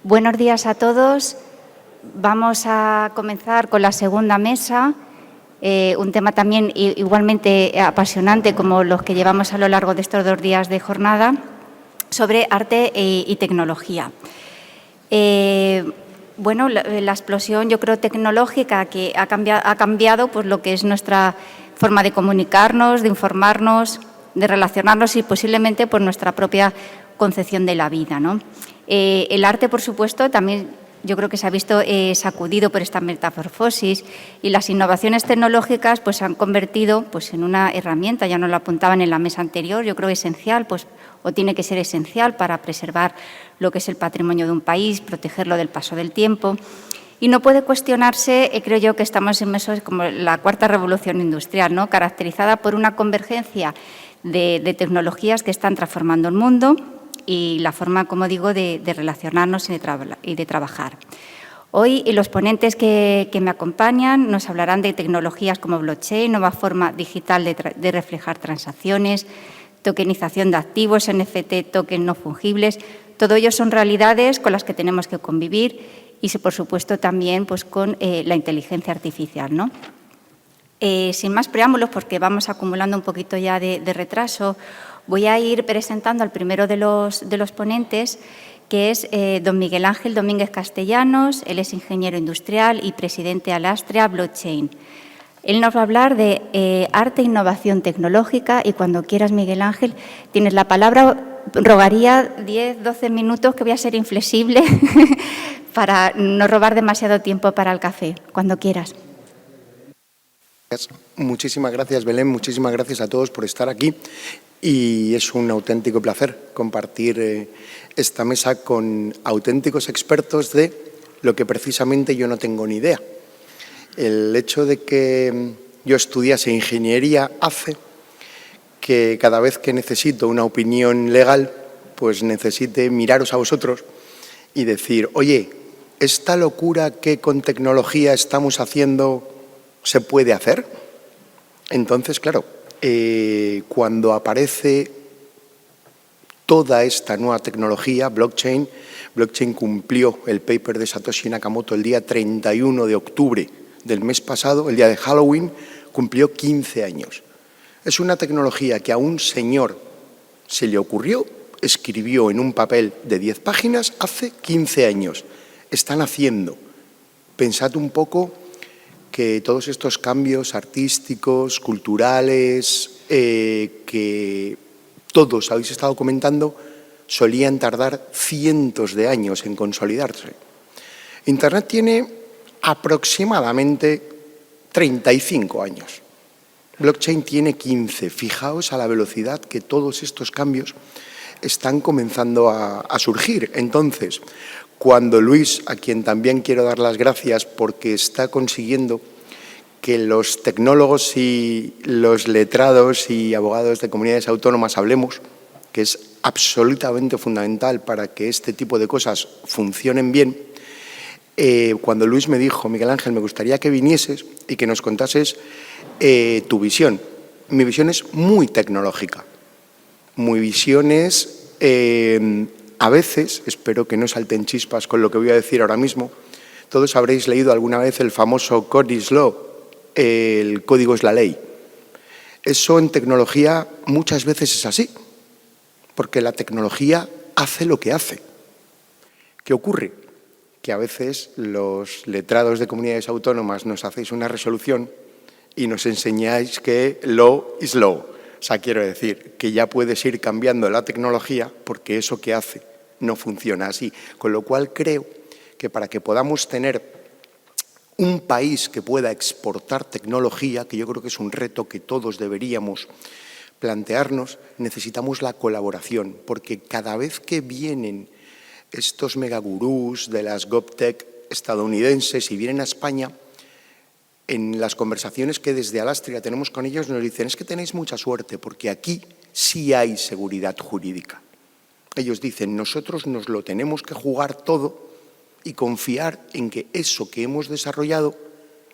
Buenos días a todos. Vamos a comenzar con la segunda mesa, un tema también igualmente apasionante como los que llevamos a lo largo de estos 2 días de jornada, sobre arte y tecnología. Bueno, la explosión, yo creo, tecnológica que ha cambiado pues, lo que es nuestra forma de comunicarnos, de informarnos, de relacionarnos y posiblemente por nuestra propia concepción de la vida, ¿no? El arte, por supuesto, también yo creo que se ha visto sacudido por esta metamorfosis y las innovaciones tecnológicas pues, se han convertido pues, en una herramienta, ya nos lo apuntaban en la mesa anterior, yo creo esencial, pues, o tiene que ser esencial para preservar lo que es el patrimonio de un país, protegerlo del paso del tiempo. Y no puede cuestionarse, creo yo, que estamos inmersos como la cuarta revolución industrial, ¿no? Caracterizada por una convergencia de tecnologías que están transformando el mundo y la forma, como digo, de relacionarnos y de trabajar. Hoy los ponentes que me acompañan nos hablarán de tecnologías como blockchain, nueva forma digital de reflejar transacciones, tokenización de activos, NFT, tokens no fungibles. Todo ello son realidades con las que tenemos que convivir y, por supuesto, también pues, con la inteligencia artificial, ¿no? Sin más preámbulos, porque vamos acumulando un poquito ya de retraso, voy a ir presentando al primero de los ponentes, que es don Miguel Ángel Domínguez Castellanos. Él es ingeniero industrial y presidente de Alastria Blockchain. Él nos va a hablar de arte e innovación tecnológica y cuando quieras, Miguel Ángel, tienes la palabra. Rogaría 10, 12 minutos, que voy a ser inflexible, para no robar demasiado tiempo para el café. Cuando quieras. Muchísimas gracias, Belén. Muchísimas gracias a todos por estar aquí. Y es un auténtico placer compartir esta mesa con auténticos expertos de lo que precisamente yo no tengo ni idea. El hecho de que yo estudiase ingeniería hace que cada vez que necesito una opinión legal, pues necesite miraros a vosotros y decir, oye, ¿esta locura que con tecnología estamos haciendo se puede hacer? Entonces, claro, cuando aparece toda esta nueva tecnología, blockchain cumplió el paper de Satoshi Nakamoto el día 31 de octubre del mes pasado, el día de Halloween, cumplió 15 años. Es una tecnología que a un señor se le ocurrió, escribió en un papel de 10 páginas hace 15 años. Están haciendo. Pensad un poco que todos estos cambios artísticos, culturales, que todos habéis estado comentando, solían tardar cientos de años en consolidarse. Internet tiene aproximadamente 35 años. Blockchain tiene 15. Fijaos a la velocidad que todos estos cambios están comenzando a surgir. Entonces, cuando Luis, a quien también quiero dar las gracias porque está consiguiendo que los tecnólogos y los letrados y abogados de comunidades autónomas hablemos, que es absolutamente fundamental para que este tipo de cosas funcionen bien, cuando Luis me dijo, Miguel Ángel, me gustaría que vinieses y que nos contases tu visión. Mi visión es muy tecnológica. Mi visión es, a veces, espero que no salten chispas con lo que voy a decir ahora mismo, todos habréis leído alguna vez el famoso Code is Law, el código es la ley. Eso en tecnología muchas veces es así, porque la tecnología hace lo que hace. ¿Qué ocurre? Que a veces los letrados de comunidades autónomas nos hacéis una resolución y nos enseñáis que law is law. O sea, quiero decir que ya puedes ir cambiando la tecnología porque eso que hace no funciona así. Con lo cual creo que para que podamos tener un país que pueda exportar tecnología, que yo creo que es un reto que todos deberíamos plantearnos, necesitamos la colaboración, porque cada vez que vienen estos megagurús de las GovTech estadounidenses y vienen a España, en las conversaciones que desde Alastria tenemos con ellos nos dicen, es que tenéis mucha suerte porque aquí sí hay seguridad jurídica. Ellos dicen, nosotros nos lo tenemos que jugar todo y confiar en que eso que hemos desarrollado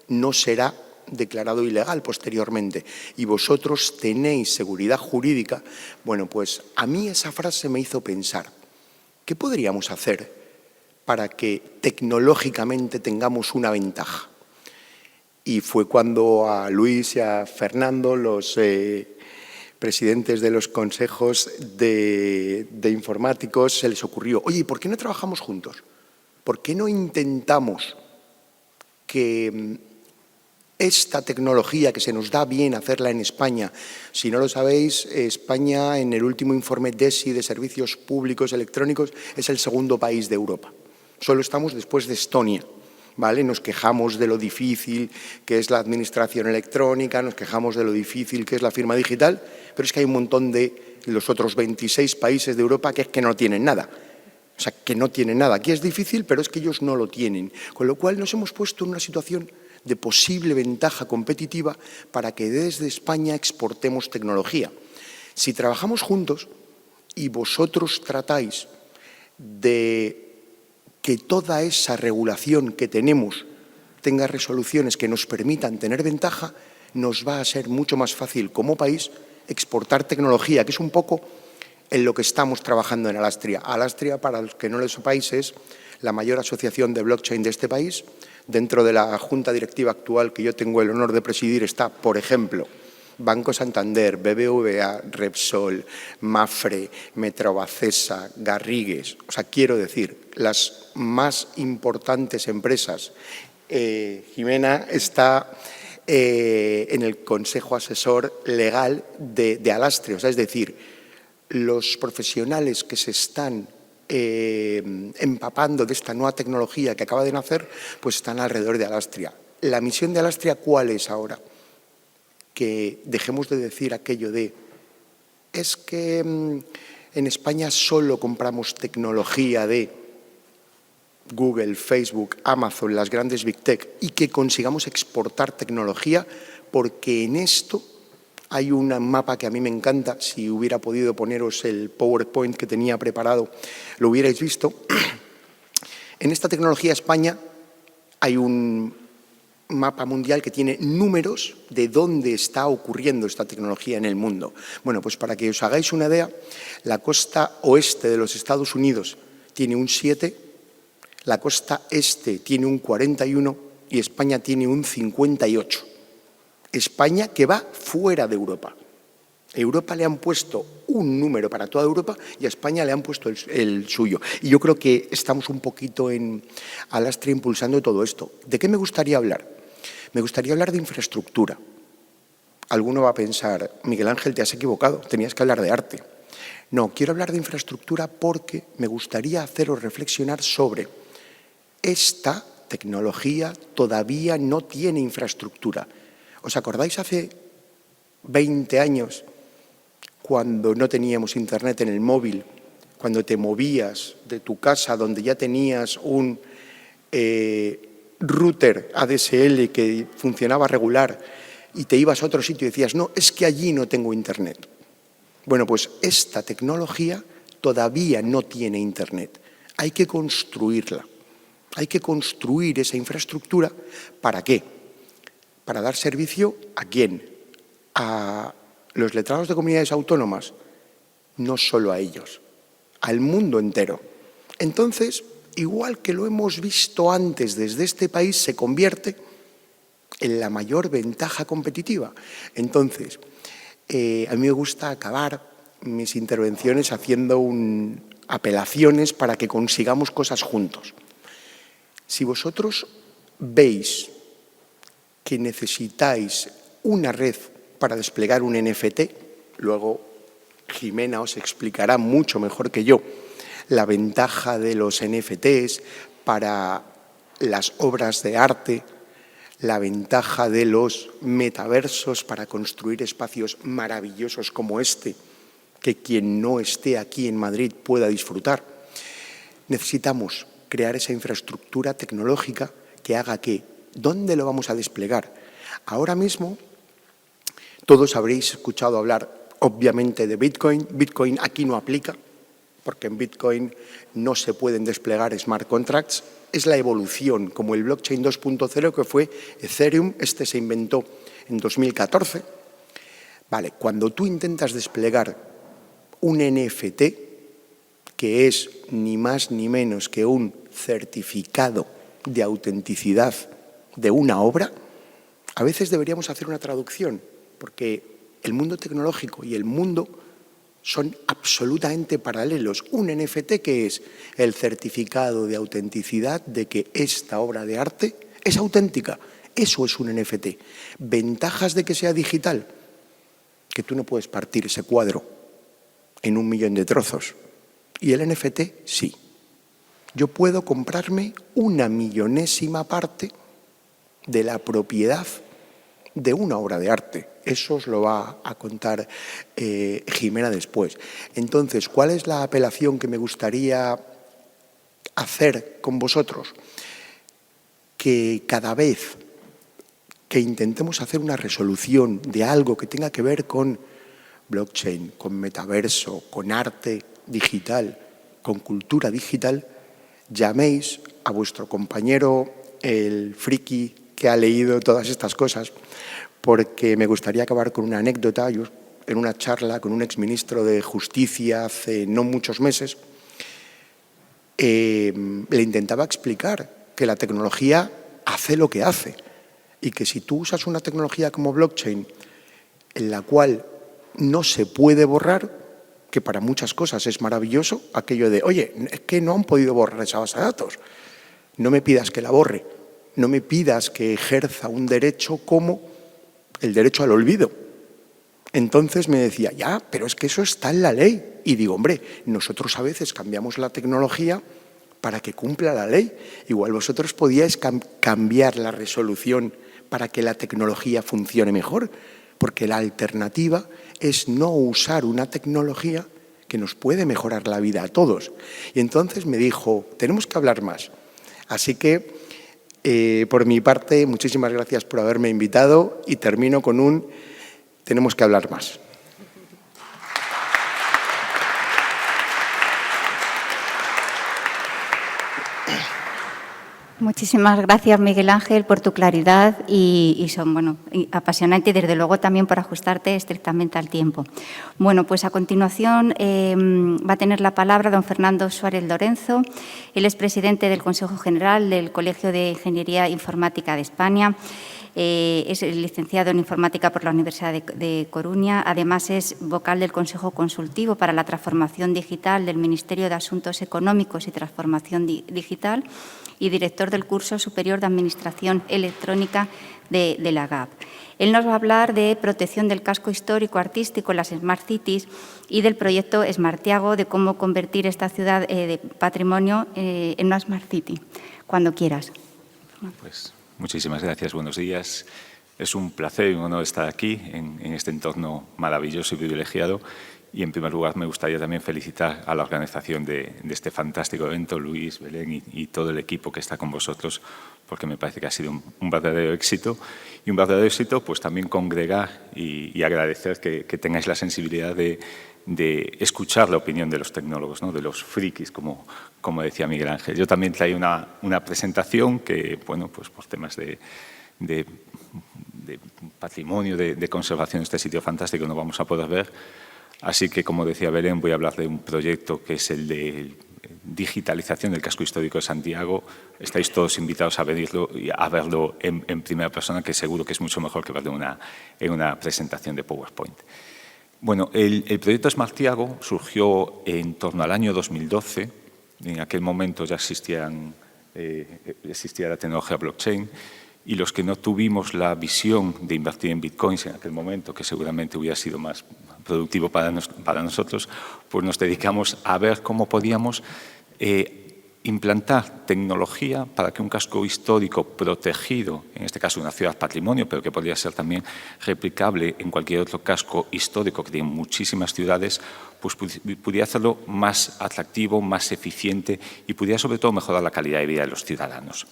no será declarado ilegal posteriormente. Y vosotros tenéis seguridad jurídica. Bueno, pues a mí esa frase me hizo pensar, ¿qué podríamos hacer para que tecnológicamente tengamos una ventaja. Y fue cuando a Luis y a Fernando, los presidentes de los consejos de informáticos, se les ocurrió, oye, ¿por qué no trabajamos juntos? ¿Por qué no intentamos que esta tecnología que se nos da bien hacerla en España? Si no lo sabéis, España en el último informe DESI de servicios públicos electrónicos es el segundo país de Europa. Solo estamos después de Estonia. ¿Vale? Nos quejamos de lo difícil que es la administración electrónica, nos quejamos de lo difícil que es la firma digital, pero es que hay un montón de los otros 26 países de Europa que es que no tienen nada. O sea, que no tienen nada. Aquí es difícil, pero es que ellos no lo tienen. Con lo cual nos hemos puesto en una situación de posible ventaja competitiva para que desde España exportemos tecnología. Si trabajamos juntos y vosotros tratáis de que toda esa regulación que tenemos tenga resoluciones que nos permitan tener ventaja, nos va a ser mucho más fácil como país exportar tecnología, que es un poco en lo que estamos trabajando en Alastria. Alastria, para los que no lo sepáis, es la mayor asociación de blockchain de este país. Dentro de la junta directiva actual que yo tengo el honor de presidir está, por ejemplo, Banco Santander, BBVA, Repsol, Mafre, Metrobacesa, Garrigues. O sea, quiero decir, las más importantes empresas. Jimena está en el Consejo Asesor Legal de Alastria. O sea, es decir, los profesionales que se están empapando de esta nueva tecnología que acaba de nacer, pues están alrededor de Alastria. La misión de Alastria, ¿cuál es ahora? Que dejemos de decir aquello de es que en España solo compramos tecnología de Google, Facebook, Amazon, las grandes Big Tech, y que consigamos exportar tecnología, porque en esto hay un mapa que a mí me encanta. Si hubiera podido poneros el PowerPoint que tenía preparado, lo hubierais visto. En esta tecnología España hay un mapa mundial que tiene números de dónde está ocurriendo esta tecnología en el mundo. Bueno, pues para que os hagáis una idea, la costa oeste de los Estados Unidos tiene un 7, la costa este tiene un 41 y España tiene un 58. España que va fuera de Europa. A Europa le han puesto un número para toda Europa y a España le han puesto el suyo. Y yo creo que estamos un poquito en Alastria impulsando todo esto. ¿De qué me gustaría hablar? Me gustaría hablar de infraestructura. Alguno va a pensar, Miguel Ángel, te has equivocado, tenías que hablar de arte. No, quiero hablar de infraestructura porque me gustaría haceros reflexionar sobre esta tecnología todavía no tiene infraestructura. ¿Os acordáis hace 20 años cuando no teníamos internet en el móvil, cuando te movías de tu casa donde ya tenías un router ADSL que funcionaba regular y te ibas a otro sitio y decías, no, es que allí no tengo internet? Bueno, pues esta tecnología todavía no tiene internet. Hay que construirla. Hay que construir esa infraestructura. ¿Para qué? Para dar servicio ¿a quién? A los letrados de comunidades autónomas, no solo a ellos, al mundo entero. Entonces, igual que lo hemos visto antes desde este país, se convierte en la mayor ventaja competitiva. Entonces, a mí me gusta acabar mis intervenciones haciendo apelaciones para que consigamos cosas juntos. Si vosotros veis que necesitáis una red para desplegar un NFT, luego Jimena os explicará mucho mejor que yo la ventaja de los NFTs para las obras de arte, la ventaja de los metaversos para construir espacios maravillosos como este, que quien no esté aquí en Madrid pueda disfrutar. Necesitamos crear esa infraestructura tecnológica que haga que, ¿dónde lo vamos a desplegar? Ahora mismo, todos habréis escuchado hablar, obviamente, de Bitcoin. Bitcoin aquí no aplica, porque en Bitcoin no se pueden desplegar smart contracts. Es la evolución, como el blockchain 2.0, que fue Ethereum. Este se inventó en 2014. Vale, cuando tú intentas desplegar un NFT, que es ni más ni menos que un certificado de autenticidad de una obra, a veces deberíamos hacer una traducción, porque el mundo tecnológico y el mundo son absolutamente paralelos. Un NFT, que es el certificado de autenticidad de que esta obra de arte es auténtica. Eso es un NFT. Ventajas de que sea digital, que tú no puedes partir ese cuadro en 1.000.000 de trozos. Y el NFT sí. Yo puedo comprarme 1.000.000ésima parte de la propiedad de una obra de arte. Eso os lo va a contar Jimena después. Entonces, ¿cuál es la apelación que me gustaría hacer con vosotros? Que cada vez que intentemos hacer una resolución de algo que tenga que ver con blockchain, con metaverso, con arte digital, con cultura digital, llaméis a vuestro compañero, el friki que ha leído todas estas cosas, porque me gustaría acabar con una anécdota. Yo, en una charla con un exministro de Justicia hace no muchos meses, le intentaba explicar que la tecnología hace lo que hace y que si tú usas una tecnología como blockchain en la cual no se puede borrar, que para muchas cosas es maravilloso, aquello de, oye, es que no han podido borrar esa base de datos, no me pidas que la borre, no me pidas que ejerza un derecho como el derecho al olvido. Entonces me decía, ya, pero es que eso está en la ley. Y digo, hombre, nosotros a veces cambiamos la tecnología para que cumpla la ley. Igual vosotros podíais cambiar la resolución para que la tecnología funcione mejor, porque la alternativa es no usar una tecnología que nos puede mejorar la vida a todos. Y entonces me dijo, tenemos que hablar más. Así que, por mi parte, muchísimas gracias por haberme invitado y termino con un tenemos que hablar más. Muchísimas gracias, Miguel Ángel, por tu claridad y son apasionante y, desde luego, también por ajustarte estrictamente al tiempo. Bueno, pues a continuación va a tener la palabra don Fernando Suárez Lorenzo. Él es presidente del Consejo General del Colegio de Ingeniería Informática de España. Es licenciado en Informática por la Universidad de Coruña. Además, es vocal del Consejo Consultivo para la Transformación Digital del Ministerio de Asuntos Económicos y Transformación Digital y director del Curso Superior de Administración Electrónica de la GAP. Él nos va a hablar de protección del casco histórico artístico en las Smart Cities y del proyecto Smartiago, de cómo convertir esta ciudad de patrimonio en una Smart City. Cuando quieras. Pues muchísimas gracias, buenos días. Es un placer y un honor estar aquí en este entorno maravilloso y privilegiado. Y, en primer lugar, me gustaría también felicitar a la organización de este fantástico evento, Luis, Belén y todo el equipo que está con vosotros, porque me parece que ha sido un verdadero éxito. Y un verdadero éxito, pues también congregar y agradecer que tengáis la sensibilidad de escuchar la opinión de los tecnólogos, ¿no? De los frikis, como decía Miguel Ángel. Yo también traía una presentación que, bueno, pues por temas de patrimonio, de conservación de este sitio fantástico, no vamos a poder ver. Así que, como decía Belén, voy a hablar de un proyecto que es el de digitalización del casco histórico de Santiago. Estáis todos invitados a verlo en primera persona, que seguro que es mucho mejor que verlo en una presentación de PowerPoint. Bueno, el proyecto Smartiago surgió en torno al año 2012. En aquel momento ya existía la tecnología blockchain. Y los que no tuvimos la visión de invertir en bitcoins en aquel momento, que seguramente hubiera sido más productivo para nosotros, pues nos dedicamos a ver cómo podíamos implantar tecnología para que un casco histórico protegido, en este caso una ciudad patrimonio, pero que podría ser también replicable en cualquier otro casco histórico que tiene muchísimas ciudades, pues pudiera hacerlo más atractivo, más eficiente y pudiera sobre todo mejorar la calidad de vida de los ciudadanos.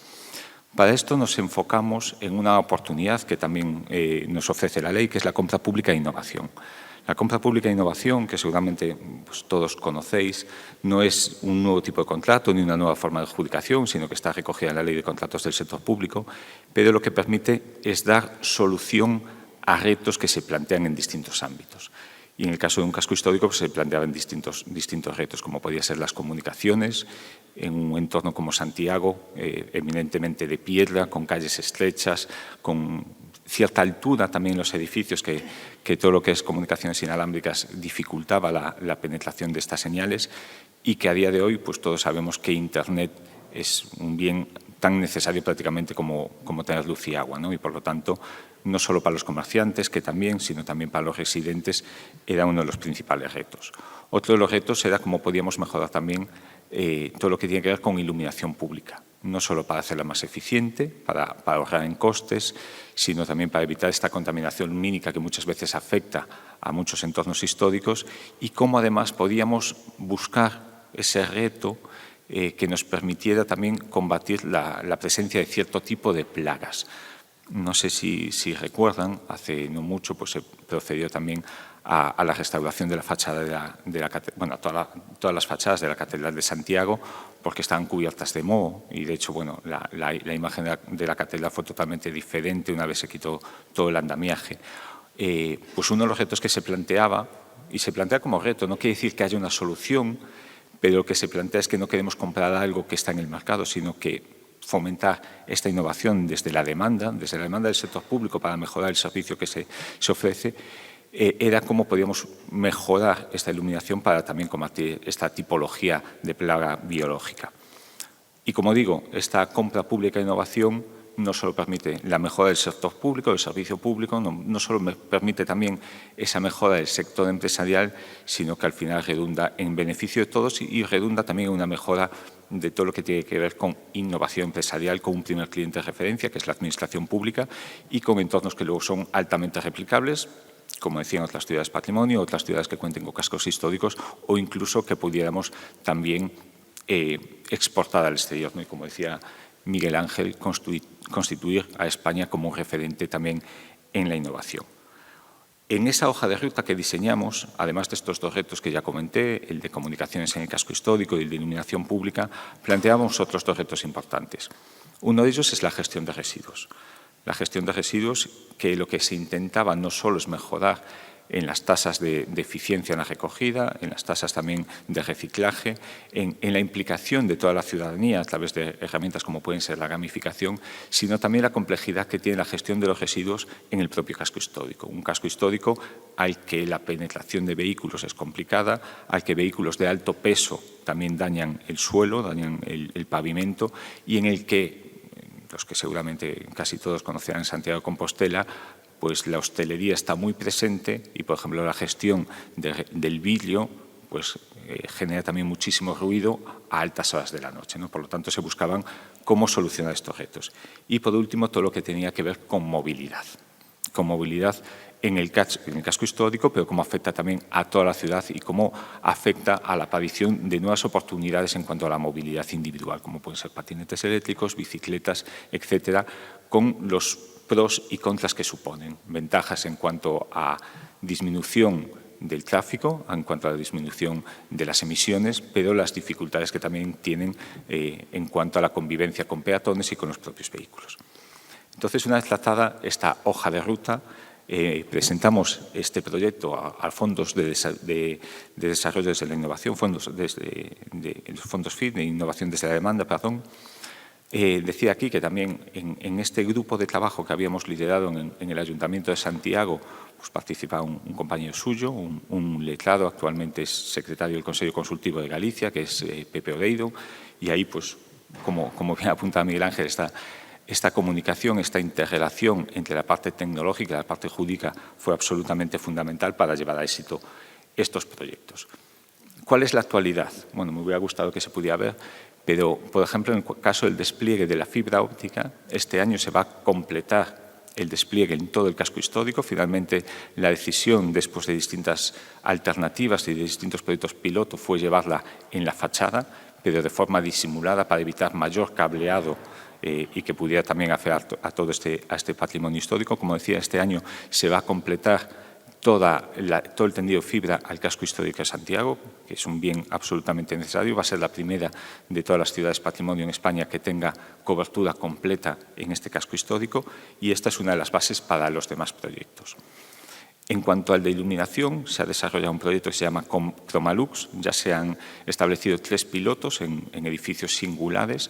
Para esto nos enfocamos en una oportunidad que también nos ofrece la ley, que es la compra pública e innovación. La compra pública e innovación, que seguramente pues, todos conocéis, no es un nuevo tipo de contrato ni una nueva forma de adjudicación, sino que está recogida en la Ley de Contratos del Sector Público, pero lo que permite es dar solución a retos que se plantean en distintos ámbitos. Y en el caso de un casco histórico pues, se planteaban distintos retos, como podían ser las comunicaciones, en un entorno como Santiago, eminentemente de piedra, con calles estrechas, con cierta altura también en los edificios, que todo lo que es comunicaciones inalámbricas dificultaba la penetración de estas señales, y que a día de hoy pues, todos sabemos que Internet es un bien tan necesario prácticamente como tener luz y agua, ¿no? Y por lo tanto, no solo para los comerciantes, que también, sino también para los residentes, era uno de los principales retos. Otro de los retos era cómo podíamos mejorar también todo lo que tiene que ver con iluminación pública, no solo para hacerla más eficiente, para ahorrar en costes, sino también para evitar esta contaminación lumínica que muchas veces afecta a muchos entornos históricos, y cómo además podíamos buscar ese reto que nos permitiera también combatir la presencia de cierto tipo de plagas. No sé si recuerdan, hace no mucho pues, se procedió también a la restauración de la fachada bueno, todas las fachadas de la Catedral de Santiago, porque estaban cubiertas de moho, y de hecho bueno, la imagen de la catedral fue totalmente diferente una vez se quitó todo el andamiaje. Pues uno de los retos que se planteaba, y se plantea como reto, no quiere decir que haya una solución, pero lo que se plantea es que no queremos comprar algo que está en el mercado, sino que fomentar esta innovación desde la demanda del sector público para mejorar el servicio que se ofrece, era cómo podíamos mejorar esta iluminación para también combatir esta tipología de plaga biológica. Y como digo, esta compra pública e innovación no solo permite la mejora del sector público, del servicio público, no solo permite también esa mejora del sector empresarial, sino que al final redunda en beneficio de todos y redunda también en una mejora de todo lo que tiene que ver con innovación empresarial, con un primer cliente de referencia, que es la administración pública, y con entornos que luego son altamente replicables, como decían otras ciudades patrimonio, otras ciudades que cuenten con cascos históricos, o incluso que pudiéramos también exportar al exterior, ¿no? Y como decía Miguel Ángel, constituir a España como un referente también en la innovación. En esa hoja de ruta que diseñamos, además de estos dos retos que ya comenté, el de comunicaciones en el casco histórico y el de iluminación pública, planteamos otros dos retos importantes. Uno de ellos es la gestión de residuos. La gestión de residuos, que lo que se intentaba no solo es mejorar en las tasas de eficiencia en la recogida, en las tasas también de reciclaje, en la implicación de toda la ciudadanía a través de herramientas como pueden ser la gamificación, sino también la complejidad que tiene la gestión de los residuos en el propio casco histórico. Un casco histórico al que la penetración de vehículos es complicada, al que vehículos de alto peso también dañan el suelo, dañan el pavimento, y en el que, los que seguramente casi todos conocerán Santiago de Compostela, pues la hostelería está muy presente y, por ejemplo, la gestión del vidrio pues, genera también muchísimo ruido a altas horas de la noche, ¿no? Por lo tanto, se buscaban cómo solucionar estos retos. Y, por último, todo lo que tenía que ver con movilidad. Con movilidad en el casco histórico, pero cómo afecta también a toda la ciudad y cómo afecta a la aparición de nuevas oportunidades en cuanto a la movilidad individual, como pueden ser patinetes eléctricos, bicicletas, etcétera, con los pros y contras que suponen. Ventajas en cuanto a disminución del tráfico, en cuanto a la disminución de las emisiones, pero las dificultades que también tienen en cuanto a la convivencia con peatones y con los propios vehículos. Entonces, una vez trazada esta hoja de ruta, presentamos este proyecto a fondos de desarrollo desde la innovación, fondos FID, de innovación desde la demanda, perdón. Decía aquí que también en este grupo de trabajo que habíamos liderado en el Ayuntamiento de Santiago, pues participaba un compañero suyo, un letrado, actualmente es secretario del Consejo Consultivo de Galicia, que es Pepe Oreiro, y ahí, pues, como bien apunta Miguel Ángel, esta comunicación, esta interrelación entre la parte tecnológica y la parte jurídica fue absolutamente fundamental para llevar a éxito estos proyectos. ¿Cuál es la actualidad? Bueno, me hubiera gustado que se pudiera ver, pero, por ejemplo, en el caso del despliegue de la fibra óptica, este año se va a completar el despliegue en todo el casco histórico. Finalmente, la decisión, después de distintas alternativas y de distintos proyectos piloto, fue llevarla en la fachada, pero de forma disimulada para evitar mayor cableado y que pudiera también afectar a todo este patrimonio histórico. Como decía, este año se va a completar todo el tendido de fibra al casco histórico de Santiago, que es un bien absolutamente necesario. Va a ser la primera de todas las ciudades patrimonio en España que tenga cobertura completa en este casco histórico, y esta es una de las bases para los demás proyectos. En cuanto al de iluminación, se ha desarrollado un proyecto que se llama Chromalux. Ya se han establecido 3 pilotos en edificios singulares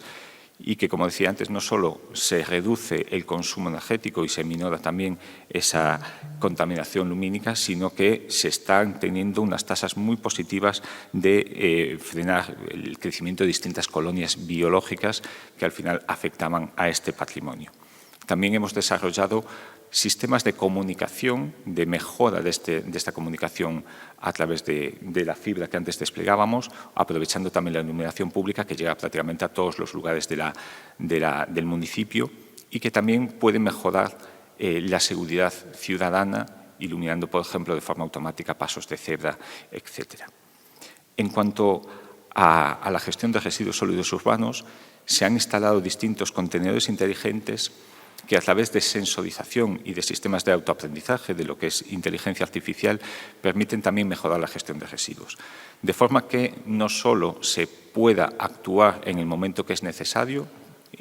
y que, como decía antes, no solo se reduce el consumo energético y se minora también esa contaminación lumínica, sino que se están teniendo unas tasas muy positivas de frenar el crecimiento de distintas colonias biológicas que al final afectaban a este patrimonio. También hemos desarrollado sistemas de comunicación, de mejora de esta comunicación a través de la fibra que antes desplegábamos, aprovechando también la iluminación pública que llega prácticamente a todos los lugares del municipio y que también puede mejorar la seguridad ciudadana, iluminando, por ejemplo, de forma automática pasos de cebra, etc. En cuanto a la gestión de residuos sólidos urbanos, se han instalado distintos contenedores inteligentes que a través de sensorización y de sistemas de autoaprendizaje, de lo que es inteligencia artificial, permiten también mejorar la gestión de residuos. De forma que no solo se pueda actuar en el momento que es necesario,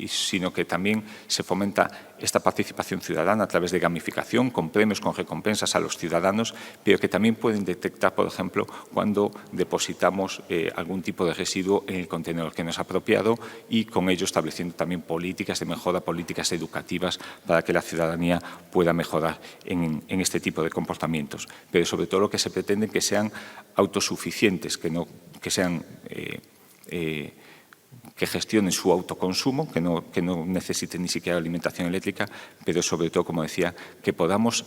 sino que también se fomenta esta participación ciudadana a través de gamificación, con premios, con recompensas a los ciudadanos, pero que también pueden detectar, por ejemplo, cuando depositamos algún tipo de residuo en el contenedor que no es apropiado y con ello estableciendo también políticas de mejora, políticas educativas para que la ciudadanía pueda mejorar en este tipo de comportamientos. Pero sobre todo lo que se pretende es que sean autosuficientes, que gestionen su autoconsumo, que no necesiten ni siquiera alimentación eléctrica, pero sobre todo, como decía, que podamos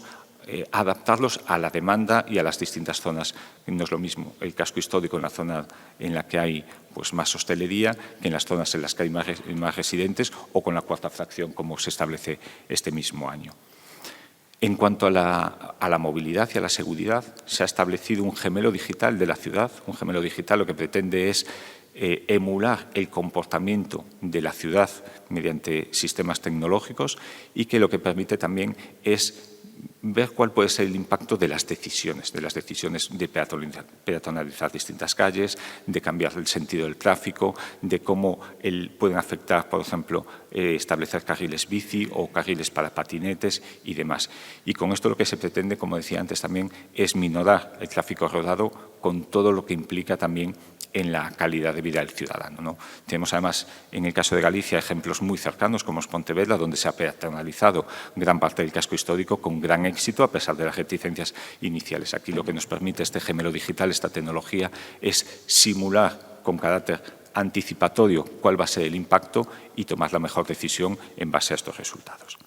adaptarlos a la demanda y a las distintas zonas. No es lo mismo el casco histórico en la zona en la que hay pues, más hostelería que en las zonas en las que hay más residentes o con la cuarta fracción, como se establece este mismo año. En cuanto a la movilidad y a la seguridad, se ha establecido un gemelo digital de la ciudad. Un gemelo digital lo que pretende es emular el comportamiento de la ciudad mediante sistemas tecnológicos y que lo que permite también es ver cuál puede ser el impacto de las decisiones de peatonalizar distintas calles, de cambiar el sentido del tráfico, de cómo pueden afectar, por ejemplo, establecer carriles bici o carriles para patinetes y demás. Y con esto lo que se pretende, como decía antes también, es minorar el tráfico rodado con todo lo que implica también en la calidad de vida del ciudadano, ¿no? Tenemos además, en el caso de Galicia, ejemplos muy cercanos, como es Pontevedra, donde se ha peatonalizado gran parte del casco histórico con gran éxito, a pesar de las reticencias iniciales. Aquí lo que nos permite este gemelo digital, esta tecnología, es simular con carácter anticipatorio cuál va a ser el impacto y tomar la mejor decisión en base a estos resultados.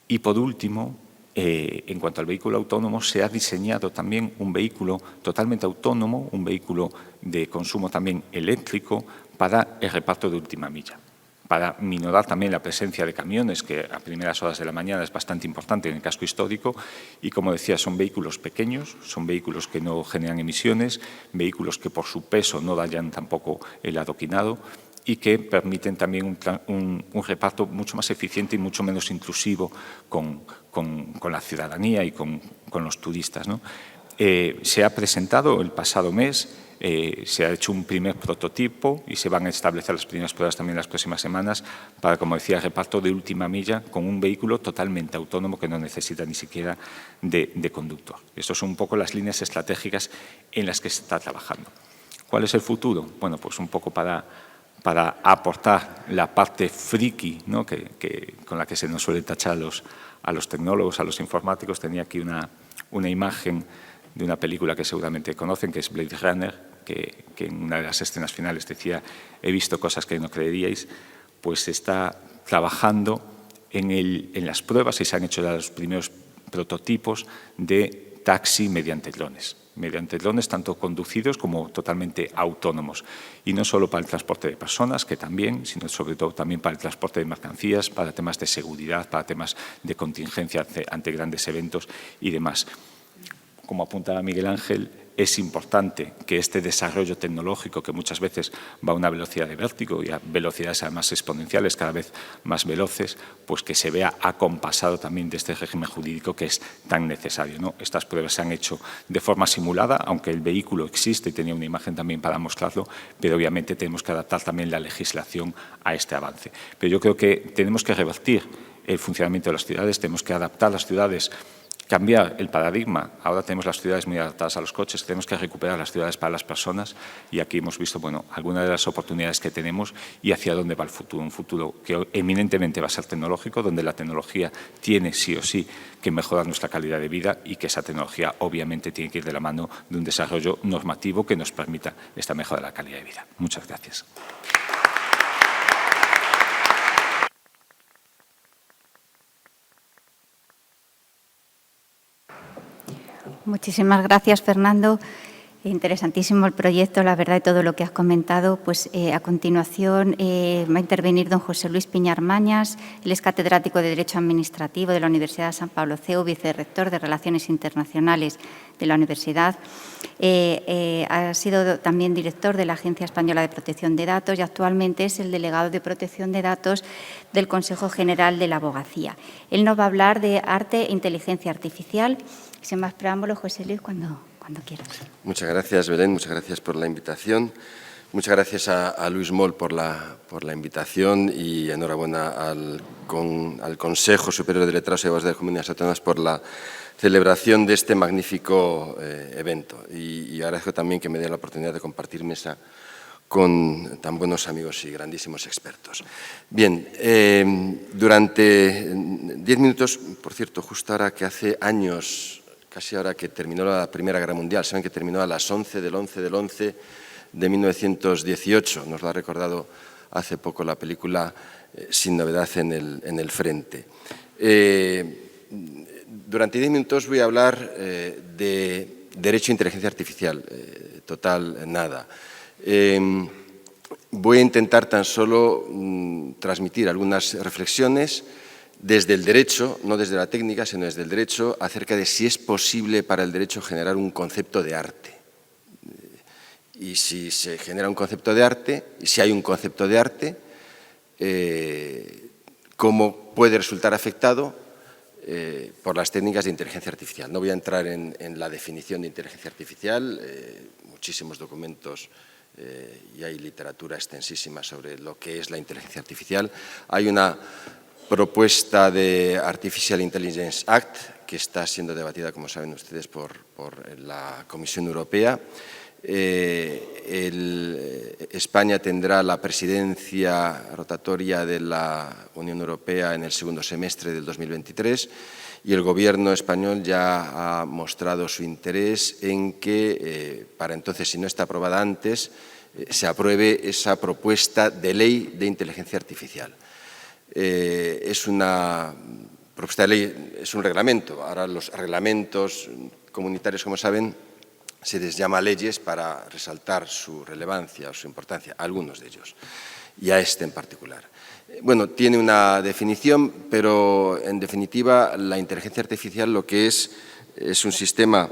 Y por último, en cuanto al vehículo autónomo, se ha diseñado también un vehículo totalmente autónomo, un vehículo de consumo también eléctrico para el reparto de última milla, para minorar también la presencia de camiones, que a primeras horas de la mañana es bastante importante en el casco histórico. Y, como decía, son vehículos pequeños, son vehículos que no generan emisiones, vehículos que por su peso no dañan tampoco el adoquinado y que permiten también un reparto mucho más eficiente y mucho menos intrusivo con la ciudadanía y con los turistas, ¿no? Se ha presentado el pasado mes, se ha hecho un primer prototipo y se van a establecer las primeras pruebas también las próximas semanas para, como decía, el reparto de última milla con un vehículo totalmente autónomo que no necesita ni siquiera de conductor. Estas son un poco las líneas estratégicas en las que se está trabajando. ¿Cuál es el futuro? Bueno, pues un poco para aportar la parte friki, ¿no? con la que se nos suele tachar a los tecnólogos, a los informáticos. Tenía aquí una imagen de una película que seguramente conocen, que es Blade Runner, que en una de las escenas finales decía: he visto cosas que no creeríais. Pues se está trabajando en las pruebas y se han hecho ya los primeros prototipos de taxi mediante drones tanto conducidos como totalmente autónomos. Y no solo para el transporte de personas, que también, sino sobre todo también para el transporte de mercancías, para temas de seguridad, para temas de contingencia ante grandes eventos y demás. Como apuntaba Miguel Ángel, es importante que este desarrollo tecnológico, que muchas veces va a una velocidad de vértigo y a velocidades además exponenciales, cada vez más veloces, pues que se vea acompasado también de este régimen jurídico que es tan necesario, ¿no? Estas pruebas se han hecho de forma simulada, aunque el vehículo existe y tenía una imagen también para mostrarlo, pero obviamente tenemos que adaptar también la legislación a este avance. Pero yo creo que tenemos que revertir el funcionamiento de las ciudades, tenemos que adaptar las ciudades cambiar el paradigma. Ahora tenemos las ciudades muy adaptadas a los coches, tenemos que recuperar las ciudades para las personas y aquí hemos visto, bueno, algunas de las oportunidades que tenemos y hacia dónde va el futuro. Un futuro que eminentemente va a ser tecnológico, donde la tecnología tiene sí o sí que mejorar nuestra calidad de vida y que esa tecnología obviamente tiene que ir de la mano de un desarrollo normativo que nos permita esta mejora de la calidad de vida. Muchas gracias. Muchísimas gracias, Fernando. Interesantísimo el proyecto, la verdad, y todo lo que has comentado. Pues a continuación va a intervenir don José Luis Piñar Mañas. Él es catedrático de Derecho Administrativo de la Universidad de San Pablo CEU, vicerrector de Relaciones Internacionales de la Universidad. Ha sido también director de la Agencia Española de Protección de Datos y actualmente es el delegado de Protección de Datos del Consejo General de la Abogacía. Él nos va a hablar de arte e inteligencia artificial. Sin más preámbulos, José Luis, cuando quieras. Muchas gracias, Belén. Muchas gracias por la invitación. Muchas gracias a Luis Moll por la invitación y enhorabuena al Consejo Superior de Letrados y Abogados de las Comunidades Autónomas por la celebración de este magnífico evento. Y agradezco también que me dé la oportunidad de compartir mesa con tan buenos amigos y grandísimos expertos. Bien, durante 10 minutos, por cierto, justo ahora que hace años, casi ahora que terminó la Primera Guerra Mundial, saben que terminó a las 11 del 11 del 11 de 1918, nos lo ha recordado hace poco la película Sin novedad en el frente. Durante 10 minutos voy a hablar de derecho e inteligencia artificial, total nada. Voy a intentar tan solo transmitir algunas reflexiones desde el derecho, no desde la técnica, sino desde el derecho, acerca de si es posible para el derecho generar un concepto de arte. Y si se genera un concepto de arte, y si hay un concepto de arte, cómo puede resultar afectado por las técnicas de inteligencia artificial. No voy a entrar en la definición de inteligencia artificial, muchísimos documentos y hay literatura extensísima sobre lo que es la inteligencia artificial. Hay una propuesta de Artificial Intelligence Act que está siendo debatida, como saben ustedes, por la Comisión Europea. España tendrá la presidencia rotatoria de la Unión Europea en el segundo semestre del 2023 y el Gobierno español ya ha mostrado su interés en que, para entonces, si no está aprobada antes, se apruebe esa propuesta de ley de inteligencia artificial. Es una propuesta de ley, es un reglamento. Ahora los reglamentos comunitarios, como saben, se les llama leyes para resaltar su relevancia o su importancia, algunos de ellos, y a este en particular. Bueno, tiene una definición, pero en definitiva la inteligencia artificial lo que es un sistema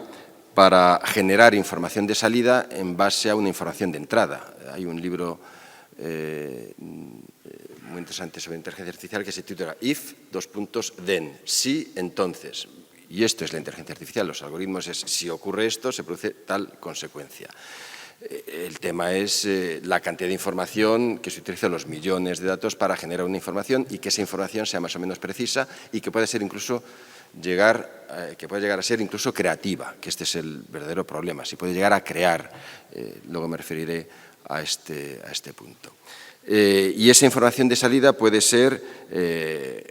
para generar información de salida en base a una información de entrada. Hay un libro muy interesante sobre inteligencia artificial que se titula If, then, si, entonces. Y esto es la inteligencia artificial, los algoritmos es si ocurre esto, se produce tal consecuencia. El tema es la cantidad de información que se utiliza, los millones de datos para generar una información y que esa información sea más o menos precisa y que puede ser incluso llegar a ser incluso creativa, que este es el verdadero problema, si puede llegar a crear, luego me referiré a este punto. Y esa información de salida puede ser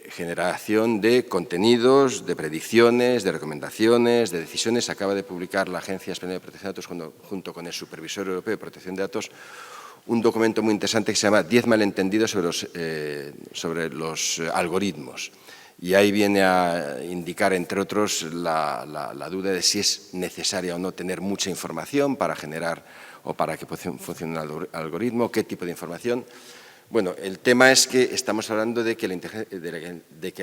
generación de contenidos, de predicciones, de recomendaciones, de decisiones. Acaba de publicar la Agencia Española de Protección de Datos junto con el Supervisor Europeo de Protección de Datos un documento muy interesante que se llama 10 malentendidos sobre los algoritmos. Y ahí viene a indicar, entre otros, la duda de si es necesaria o no tener mucha información para generar o para que funcione un algoritmo, qué tipo de información. Bueno, el tema es que estamos hablando de que la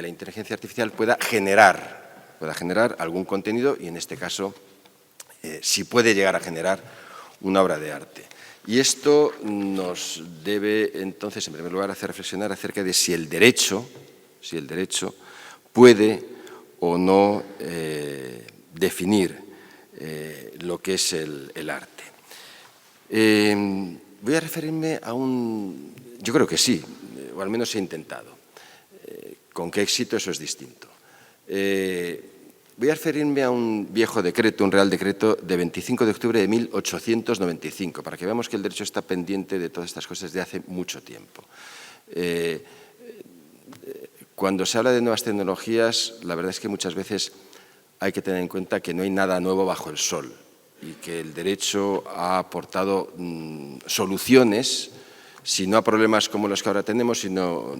inteligencia artificial pueda generar algún contenido y, en este caso, si puede llegar a generar una obra de arte. Y esto nos debe, entonces, en primer lugar, hacer reflexionar acerca de si el derecho puede o no definir lo que es el arte. Voy a referirme a yo creo que sí, o al menos he intentado. Con qué éxito, eso es distinto. Voy a referirme a un viejo decreto, un Real Decreto de 25 de octubre de 1895, para que veamos que el derecho está pendiente de todas estas cosas desde hace mucho tiempo. Cuando se habla de nuevas tecnologías, la verdad es que muchas veces hay que tener en cuenta que no hay nada nuevo bajo el sol y que el derecho ha aportado soluciones, si no a problemas como los que ahora tenemos, sino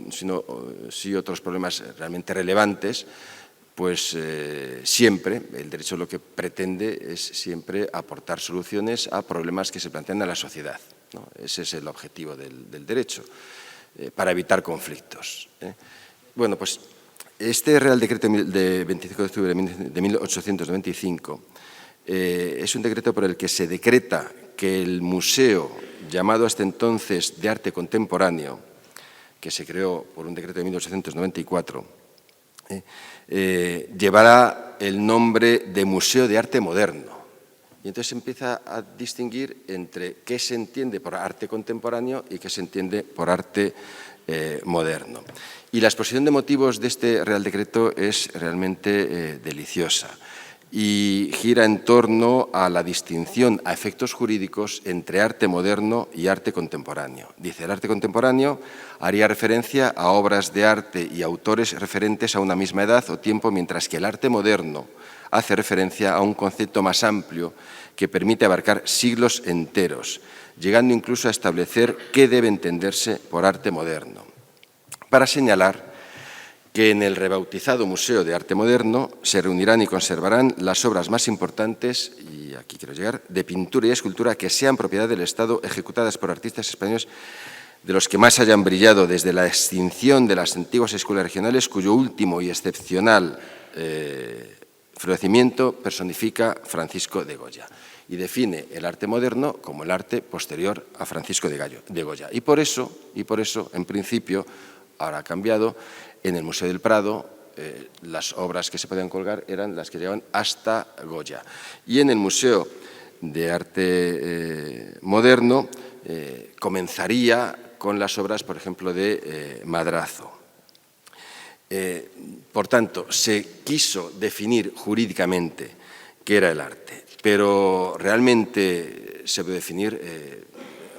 sí otros problemas realmente relevantes. Pues siempre, el derecho lo que pretende es siempre aportar soluciones a problemas que se plantean a la sociedad, ¿no? Ese es el objetivo del derecho, para evitar conflictos. Bueno, pues este Real Decreto de 25 de octubre de 1895 es un decreto por el que se decreta que el museo, llamado hasta entonces de Arte Contemporáneo, que se creó por un decreto de 1894, llevará el nombre de Museo de Arte Moderno. Y entonces se empieza a distinguir entre qué se entiende por arte contemporáneo y qué se entiende por arte moderno. Y la exposición de motivos de este Real Decreto es realmente deliciosa y gira en torno a la distinción a efectos jurídicos entre arte moderno y arte contemporáneo. Dice, el arte contemporáneo haría referencia a obras de arte y autores referentes a una misma edad o tiempo, mientras que el arte moderno hace referencia a un concepto más amplio que permite abarcar siglos enteros, llegando incluso a establecer qué debe entenderse por arte moderno, para señalar que en el rebautizado Museo de Arte Moderno se reunirán y conservarán las obras más importantes, y aquí quiero llegar, de pintura y escultura que sean propiedad del Estado, ejecutadas por artistas españoles de los que más hayan brillado desde la extinción de las antiguas escuelas regionales, cuyo último y excepcional florecimiento personifica Francisco de Goya. Y define el arte moderno como el arte posterior a Francisco de Goya. Y por eso, en principio, ahora ha cambiado, en el Museo del Prado las obras que se podían colgar eran las que llegaban hasta Goya. Y en el Museo de Arte Moderno comenzaría con las obras, por ejemplo, de Madrazo. Por tanto, se quiso definir jurídicamente qué era el arte, pero realmente se puede definir,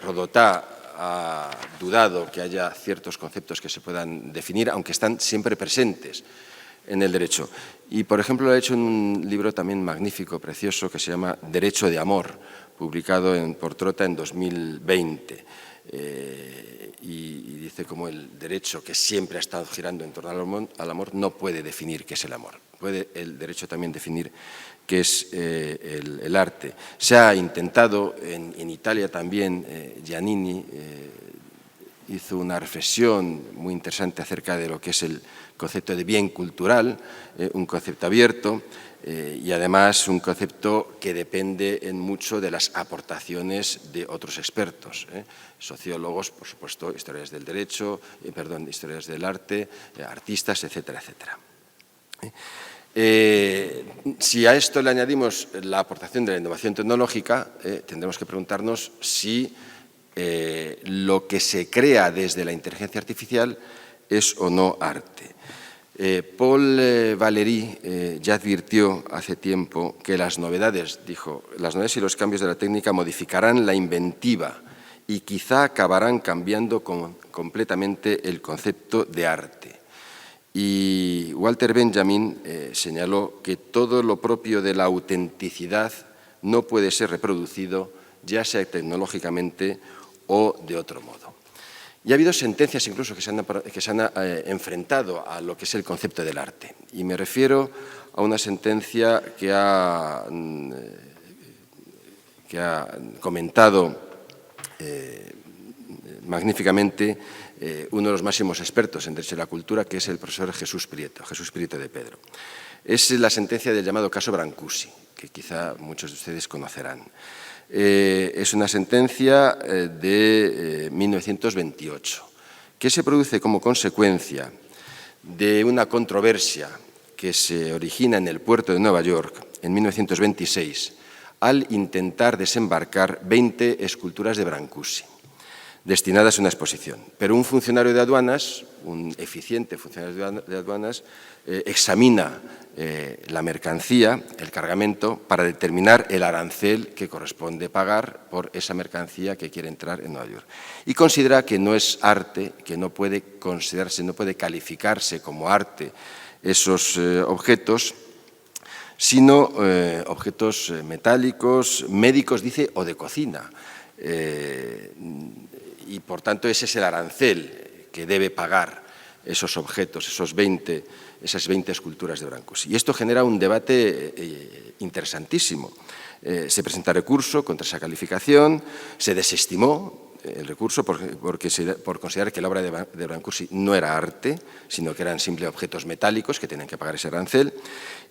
Rodotà ha dudado que haya ciertos conceptos que se puedan definir, aunque están siempre presentes en el derecho. Y, por ejemplo, ha hecho un libro también magnífico, precioso, que se llama Derecho de Amor, publicado por Trota en 2020. Y dice cómo el derecho, que siempre ha estado girando en torno al amor, no puede definir qué es el amor. Puede el derecho también definir qué es el arte. Se ha intentado, en Italia también, Giannini hizo una reflexión muy interesante acerca de lo que es el concepto de bien cultural, un concepto abierto y además un concepto que depende en mucho de las aportaciones de otros expertos, sociólogos, por supuesto, historiadores del derecho, historiadores del arte, artistas, etcétera, etcétera. Si a esto le añadimos la aportación de la innovación tecnológica, tendremos que preguntarnos si lo que se crea desde la inteligencia artificial es o no arte. Paul Valéry ya advirtió hace tiempo que las novedades, dijo, las novedades y los cambios de la técnica modificarán la inventiva y quizá acabarán cambiando completamente el concepto de arte. Y Walter Benjamin señaló que todo lo propio de la autenticidad no puede ser reproducido, ya sea tecnológicamente o de otro modo. Y ha habido sentencias incluso que se han enfrentado a lo que es el concepto del arte. Y me refiero a una sentencia que ha comentado magníficamente uno de los máximos expertos en Derecho de la Cultura, que es el profesor Jesús Prieto de Pedro. Es la sentencia del llamado caso Brancusi, que quizá muchos de ustedes conocerán. Es una sentencia de 1928, que se produce como consecuencia de una controversia que se origina en el puerto de Nueva York en 1926 al intentar desembarcar 20 esculturas de Brancusi. destinadas a una exposición. Pero un funcionario de aduanas, un eficiente funcionario de aduanas, examina la mercancía, el cargamento, para determinar el arancel que corresponde pagar por esa mercancía que quiere entrar en Nueva York. Y considera que no es arte, que no puede considerarse, no puede calificarse como arte esos objetos, sino objetos metálicos, médicos, dice, o de cocina. Y, por tanto, ese es el arancel que debe pagar esos objetos, esas 20 esculturas de Brancusi. Y esto genera un debate interesantísimo. Se presenta recurso contra esa calificación, se desestimó el recurso por considerar que la obra de Brancusi no era arte, sino que eran simples objetos metálicos que tenían que pagar ese arancel,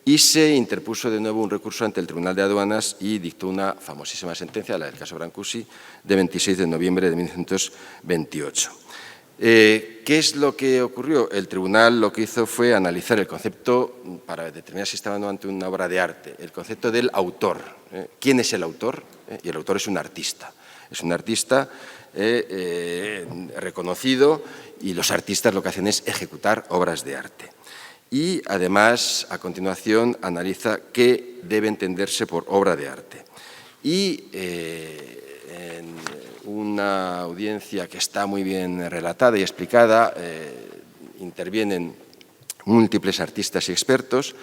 y se interpuso de nuevo un recurso ante el Tribunal de Aduanas y dictó una famosísima sentencia, la del caso Brancusi, de 26 de noviembre de 1928. ¿Qué es lo que ocurrió? El tribunal lo que hizo fue analizar el concepto, para determinar si estaban ante una obra de arte, el concepto del autor. ¿Quién es el autor? Y el autor es un artista. Es un artista reconocido, y los artistas lo que hacen es ejecutar obras de arte. Y, además, a continuación, analiza qué debe entenderse por obra de arte. Y en una audiencia que está muy bien relatada y explicada, intervienen múltiples artistas y expertos,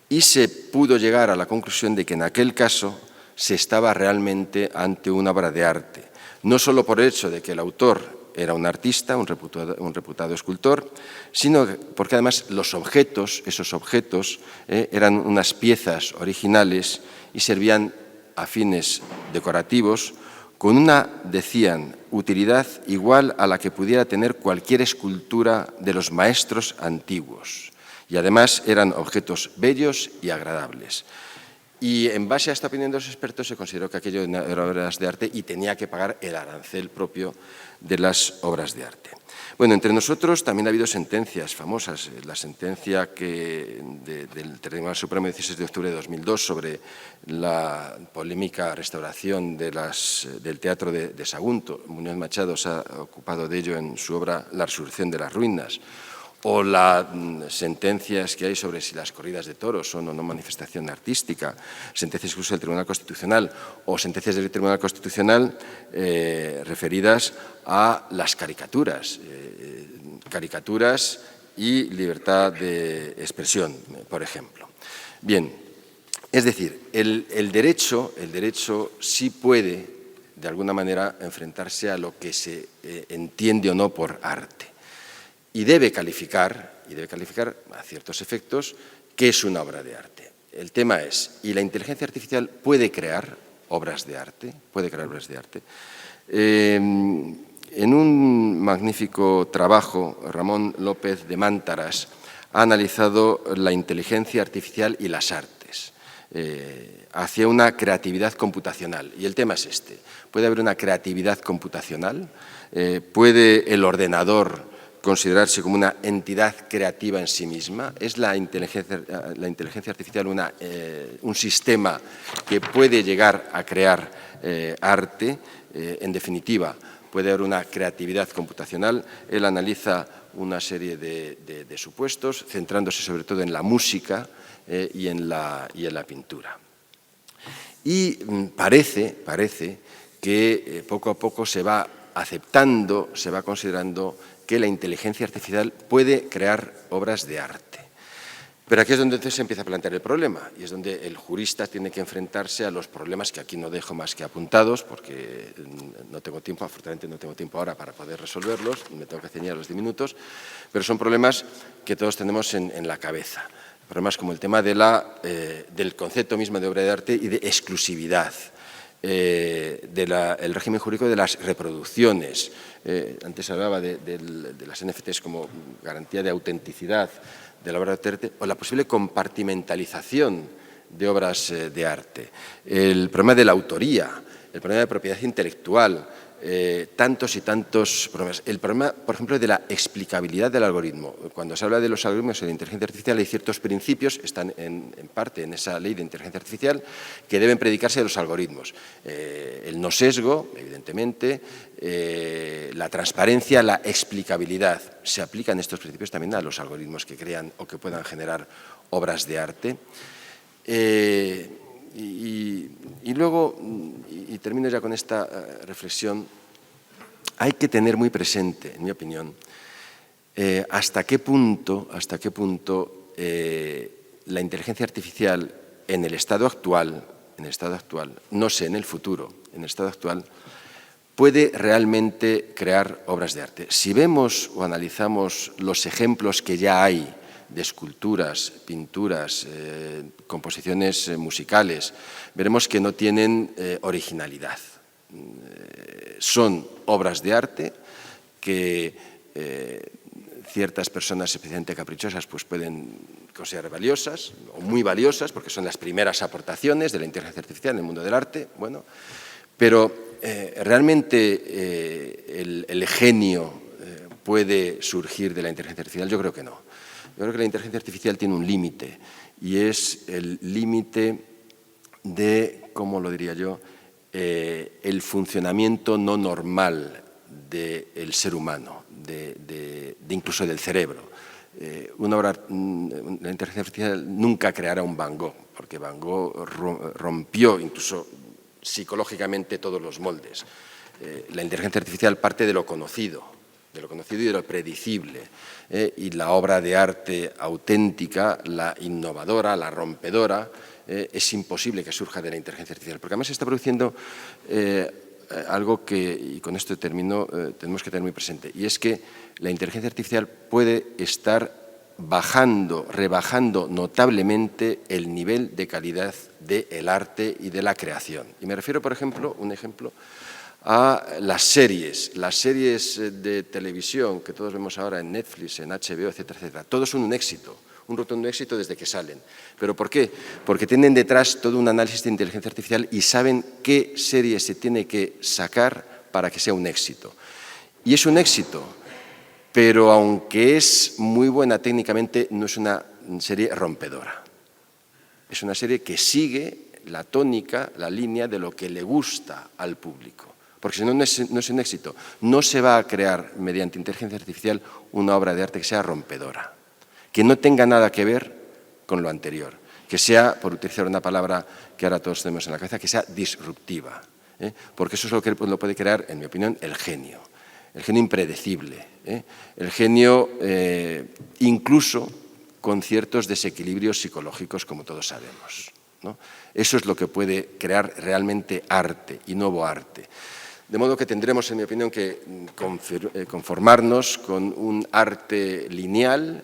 y se pudo llegar a la conclusión de que en aquel caso se estaba realmente ante una obra de arte, no solo por el hecho de que el autor era un artista, un reputado escultor, sino porque además esos objetos, eran unas piezas originales y servían a fines decorativos con una, decían, utilidad igual a la que pudiera tener cualquier escultura de los maestros antiguos. Y además eran objetos bellos y agradables. Y en base a esta opinión de los expertos se consideró que aquello eran obras de arte y tenía que pagar el arancel propio de las obras de arte. Bueno, entre nosotros también ha habido sentencias famosas. La sentencia del Tribunal Supremo 16 de octubre de 2002 sobre la polémica restauración del Teatro de Sagunto. Muñoz Machado se ha ocupado de ello en su obra La resurrección de las ruinas. O las sentencias que hay sobre si las corridas de toros son o no manifestación artística, sentencias incluso del Tribunal Constitucional o sentencias del Tribunal Constitucional referidas a las caricaturas, caricaturas y libertad de expresión, por ejemplo. Bien, es decir, el derecho sí puede, de alguna manera, enfrentarse a lo que se entiende o no por arte. Y debe calificar a ciertos efectos qué es una obra de arte. El tema es, ¿y la inteligencia artificial puede crear obras de arte? ¿Puede crear obras de arte? En un magnífico trabajo, Ramón López de Mántaras ha analizado la inteligencia artificial y las artes hacia una creatividad computacional. Y el tema es este. ¿Puede haber una creatividad computacional? ¿Puede el ordenador considerarse como una entidad creativa en sí misma? ¿Es la inteligencia artificial un sistema que puede llegar a crear arte? En definitiva, puede haber una creatividad computacional. Él analiza una serie de supuestos, centrándose sobre todo en la música y en la pintura. Y parece que poco a poco se va aceptando, se va considerando que la inteligencia artificial puede crear obras de arte. Pero aquí es donde entonces se empieza a plantear el problema, y es donde el jurista tiene que enfrentarse a los problemas que aquí no dejo más que apuntados, porque no tengo tiempo, afortunadamente no tengo tiempo ahora para poder resolverlos, me tengo que ceñir a los 10 minutos, pero son problemas que todos tenemos en la cabeza. Problemas como el tema del concepto mismo de obra de arte y de exclusividad. Del régimen jurídico de las reproducciones. Antes hablaba de las NFTs como garantía de autenticidad de la obra de arte, o la posible compartimentalización de obras de arte. El problema de la autoría, el problema de propiedad intelectual, tantos y tantos problemas. El problema, por ejemplo, de la explicabilidad del algoritmo. Cuando se habla de los algoritmos en la inteligencia artificial hay ciertos principios, están en parte en esa ley de inteligencia artificial, que deben predicarse de los algoritmos. El no sesgo, evidentemente, la transparencia, la explicabilidad. Se aplican estos principios también a los algoritmos que crean o que puedan generar obras de arte. Y luego, y termino ya con esta reflexión, hay que tener muy presente, en mi opinión, hasta qué punto la inteligencia artificial en el estado actual, no sé, en el futuro, en el estado actual, puede realmente crear obras de arte. Si vemos o analizamos los ejemplos que ya hay de esculturas, pinturas, composiciones musicales, veremos que no tienen originalidad. Son obras de arte que ciertas personas especialmente caprichosas pues pueden considerar valiosas o muy valiosas porque son las primeras aportaciones de la inteligencia artificial en el mundo del arte, bueno, pero realmente el genio puede surgir de la inteligencia artificial. Yo creo que no. Yo creo que la inteligencia artificial tiene un límite y es el límite de, ¿cómo lo diría yo?, el funcionamiento no normal del ser humano, incluso del cerebro. La inteligencia artificial nunca creará un Van Gogh, porque Van Gogh rompió incluso psicológicamente todos los moldes. La inteligencia artificial parte de lo conocido y de lo predecible. Y la obra de arte auténtica, la innovadora, la rompedora, es imposible que surja de la inteligencia artificial. Porque además se está produciendo algo que, y con esto termino, tenemos que tener muy presente, y es que la inteligencia artificial puede estar rebajando notablemente el nivel de calidad del arte y de la creación. Y me refiero, por ejemplo, a las series de televisión que todos vemos ahora en Netflix, en HBO, etcétera, etcétera. Todos son un éxito, un rotundo éxito desde que salen. ¿Pero por qué? Porque tienen detrás todo un análisis de inteligencia artificial y saben qué serie se tiene que sacar para que sea un éxito. Y es un éxito, pero aunque es muy buena técnicamente, no es una serie rompedora. Es una serie que sigue la tónica, la línea de lo que le gusta al público. Porque si no, no es un éxito. No se va a crear mediante inteligencia artificial una obra de arte que sea rompedora, que no tenga nada que ver con lo anterior, que sea, por utilizar una palabra que ahora todos tenemos en la cabeza, que sea disruptiva. Porque eso es lo que lo puede crear, en mi opinión, el genio impredecible, el genio incluso con ciertos desequilibrios psicológicos, como todos sabemos, ¿no? Eso es lo que puede crear realmente arte y nuevo arte. De modo que tendremos, en mi opinión, que conformarnos con un arte lineal,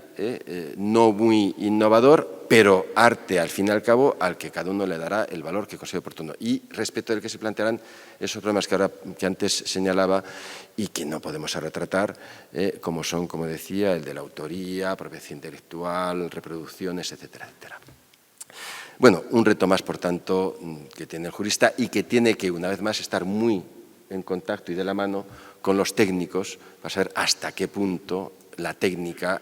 no muy innovador, pero arte, al fin y al cabo, al que cada uno le dará el valor que considere oportuno. Y respecto del que se plantearán esos problemas que antes señalaba y que no podemos retratar, como son, como decía, el de la autoría, propiedad intelectual, reproducciones, etcétera, etcétera. Bueno, un reto más, por tanto, que tiene el jurista y que tiene que, una vez más, estar muy en contacto y de la mano con los técnicos para saber hasta qué punto la técnica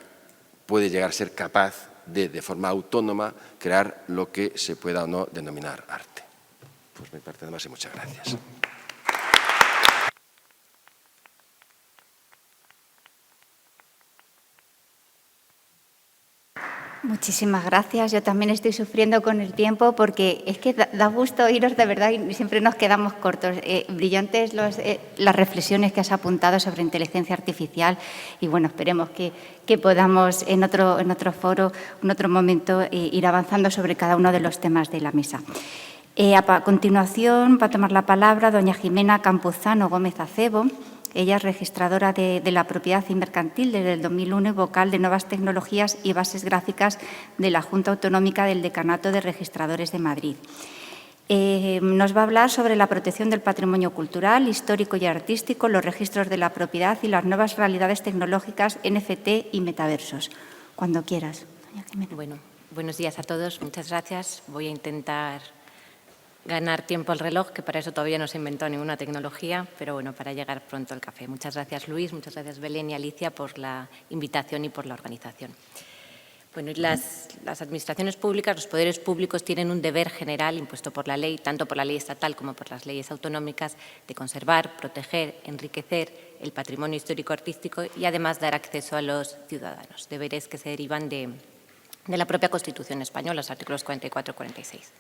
puede llegar a ser capaz de forma autónoma, crear lo que se pueda o no denominar arte. Pues mi parte nada más y muchas gracias. Muchísimas gracias. Yo también estoy sufriendo con el tiempo porque es que da gusto oíros de verdad y siempre nos quedamos cortos. Brillantes las reflexiones que has apuntado sobre inteligencia artificial y bueno, esperemos que podamos en otro foro, en otro momento, ir avanzando sobre cada uno de los temas de la mesa. A continuación va a tomar la palabra doña Jimena Campuzano Gómez Acebo. Ella es registradora de la propiedad y mercantil desde el 2001 y vocal de Nuevas Tecnologías y Bases Gráficas de la Junta Autonómica del Decanato de Registradores de Madrid. Nos va a hablar sobre la protección del patrimonio cultural, histórico y artístico, los registros de la propiedad y las nuevas realidades tecnológicas, NFT y metaversos. Cuando quieras, doña Jimena. Bueno, buenos días a todos. Muchas gracias. Voy a intentar ganar tiempo al reloj, que para eso todavía no se inventó ninguna tecnología, pero bueno, para llegar pronto al café. Muchas gracias, Luis, muchas gracias, Belén y Alicia, por la invitación y por la organización. Bueno, las administraciones públicas, los poderes públicos tienen un deber general impuesto por la ley, tanto por la ley estatal como por las leyes autonómicas, de conservar, proteger, enriquecer el patrimonio histórico-artístico y además dar acceso a los ciudadanos, deberes que se derivan de la propia Constitución española, los artículos 44 y 46.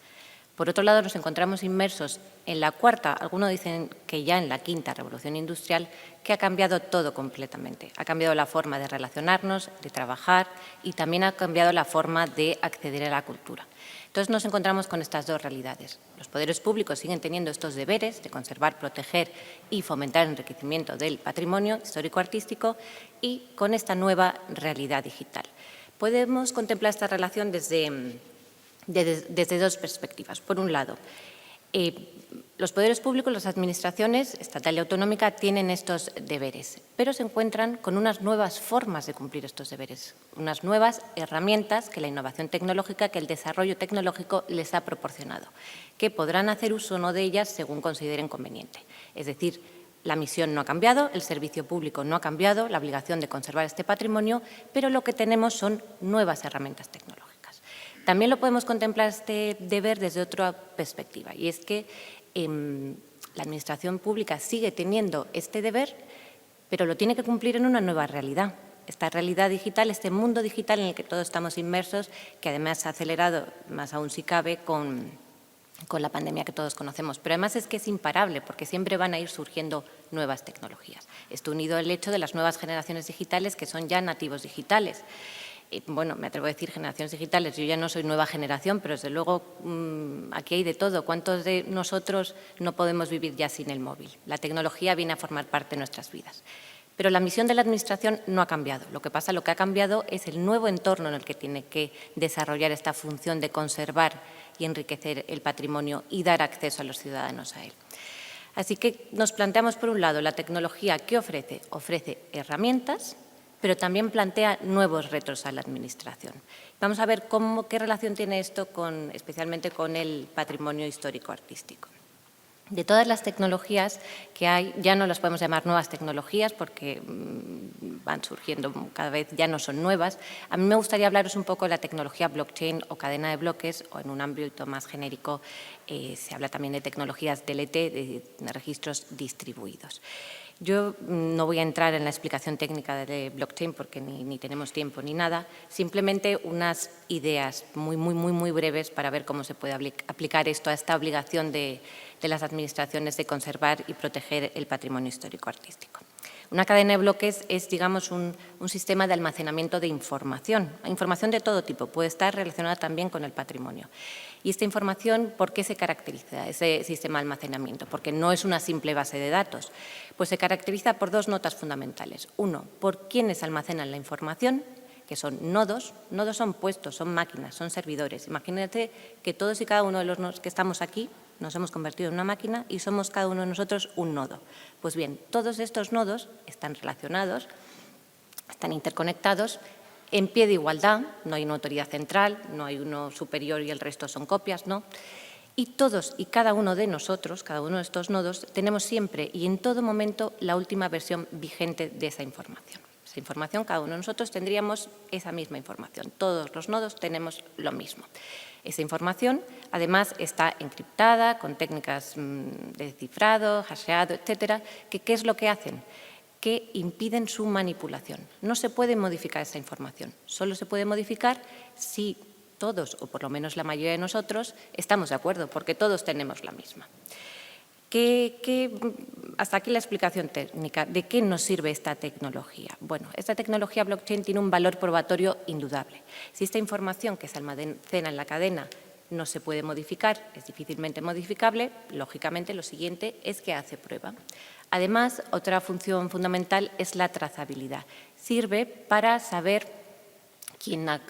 Por otro lado, nos encontramos inmersos en la cuarta, algunos dicen que ya en la quinta revolución industrial, que ha cambiado todo completamente. Ha cambiado la forma de relacionarnos, de trabajar y también ha cambiado la forma de acceder a la cultura. Entonces nos encontramos con estas dos realidades. Los poderes públicos siguen teniendo estos deberes de conservar, proteger y fomentar el enriquecimiento del patrimonio histórico-artístico y con esta nueva realidad digital. Podemos contemplar esta relación desde dos perspectivas. Por un lado, los poderes públicos, las administraciones estatal y autonómica tienen estos deberes, pero se encuentran con unas nuevas formas de cumplir estos deberes, unas nuevas herramientas que la innovación tecnológica, que el desarrollo tecnológico les ha proporcionado, que podrán hacer uso o no de ellas según consideren conveniente. Es decir, la misión no ha cambiado, el servicio público no ha cambiado, la obligación de conservar este patrimonio, pero lo que tenemos son nuevas herramientas tecnológicas. También lo podemos contemplar este deber desde otra perspectiva, y es que la Administración pública sigue teniendo este deber, pero lo tiene que cumplir en una nueva realidad. Esta realidad digital, este mundo digital en el que todos estamos inmersos, que además ha acelerado, más aún si cabe, con la pandemia que todos conocemos. Pero además es que es imparable, porque siempre van a ir surgiendo nuevas tecnologías. Esto unido al hecho de las nuevas generaciones digitales que son ya nativos digitales. Bueno, me atrevo a decir generaciones digitales, yo ya no soy nueva generación, pero desde luego aquí hay de todo. ¿Cuántos de nosotros no podemos vivir ya sin el móvil? La tecnología viene a formar parte de nuestras vidas. Pero la misión de la Administración no ha cambiado. Lo que ha cambiado es el nuevo entorno en el que tiene que desarrollar esta función de conservar y enriquecer el patrimonio y dar acceso a los ciudadanos a él. Así que nos planteamos, por un lado, la tecnología que ofrece herramientas, pero también plantea nuevos retos a la Administración. Vamos a ver qué relación tiene esto especialmente con el patrimonio histórico-artístico. De todas las tecnologías que hay, ya no las podemos llamar nuevas tecnologías porque van surgiendo cada vez, ya no son nuevas. A mí me gustaría hablaros un poco de la tecnología blockchain o cadena de bloques, o en un ámbito más genérico se habla también de tecnologías DLT, de registros distribuidos. Yo no voy a entrar en la explicación técnica de blockchain porque ni tenemos tiempo ni nada, simplemente unas ideas muy breves para ver cómo se puede aplicar esto a esta obligación de las administraciones de conservar y proteger el patrimonio histórico-artístico. Una cadena de bloques es, digamos, un sistema de almacenamiento de información de todo tipo, puede estar relacionada también con el patrimonio. Y esta información, ¿por qué se caracteriza ese sistema de almacenamiento? Porque no es una simple base de datos, pues se caracteriza por dos notas fundamentales. Uno, por quiénes almacenan la información, que son nodos. Nodos son puestos, son máquinas, son servidores. Imagínate que todos y cada uno de los que estamos aquí nos hemos convertido en una máquina y somos cada uno de nosotros un nodo. Pues bien, todos estos nodos están relacionados, están interconectados, en pie de igualdad, no hay una autoridad central, no hay uno superior y el resto son copias, no. Y todos y cada uno de nosotros, cada uno de estos nodos, tenemos siempre y en todo momento la última versión vigente de esa información. Esa información, cada uno de nosotros tendríamos esa misma información. Todos los nodos tenemos lo mismo. Esa información, además, está encriptada con técnicas de cifrado, hasheado, etcétera, que ¿qué es lo que hacen? Que impiden su manipulación. No se puede modificar esa información, solo se puede modificar si todos, o por lo menos la mayoría de nosotros, estamos de acuerdo, porque todos tenemos la misma. Hasta aquí la explicación técnica. ¿De qué nos sirve esta tecnología? Bueno, esta tecnología blockchain tiene un valor probatorio indudable. Si esta información que se almacena en la cadena no se puede modificar, es difícilmente modificable, lógicamente lo siguiente es que hace prueba. Además, otra función fundamental es la trazabilidad. Sirve para saber quién ha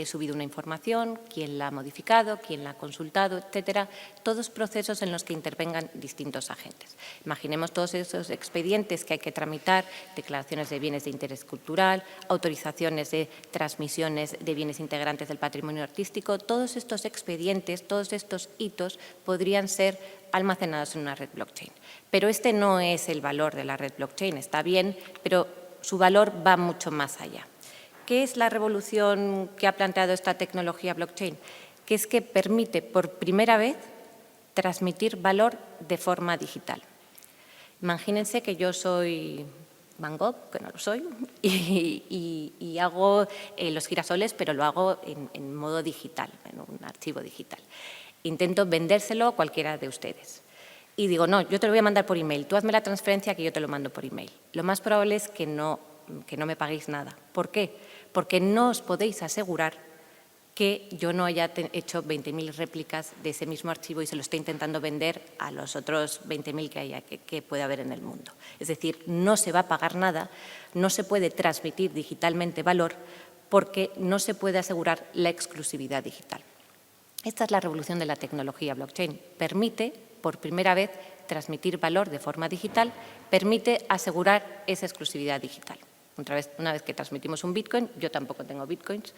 subido una información, quién la ha modificado, quién la ha consultado, etcétera. Todos procesos en los que intervengan distintos agentes. Imaginemos todos esos expedientes que hay que tramitar, declaraciones de bienes de interés cultural, autorizaciones de transmisiones de bienes integrantes del patrimonio artístico. Todos estos expedientes, todos estos hitos podrían ser almacenados en una red blockchain. Pero este no es el valor de la red blockchain, está bien, pero su valor va mucho más allá. ¿Qué es la revolución que ha planteado esta tecnología blockchain? Que es que permite por primera vez transmitir valor de forma digital. Imagínense que yo soy Van Gogh, que no lo soy, y hago los girasoles, pero lo hago en modo digital, en un archivo digital. Intento vendérselo a cualquiera de ustedes. Y digo, no, yo te lo voy a mandar por email, tú hazme la transferencia que yo te lo mando por email. Lo más probable es que no me paguéis nada. ¿Por qué? Porque no os podéis asegurar que yo no haya hecho 20.000 réplicas de ese mismo archivo y se lo esté intentando vender a los otros 20.000 que puede haber en el mundo. Es decir, no se va a pagar nada, no se puede transmitir digitalmente valor porque no se puede asegurar la exclusividad digital. Esta es la revolución de la tecnología blockchain. Permite, por primera vez, transmitir valor de forma digital, permite asegurar esa exclusividad digital. Una vez que transmitimos un Bitcoin, yo tampoco tengo Bitcoins,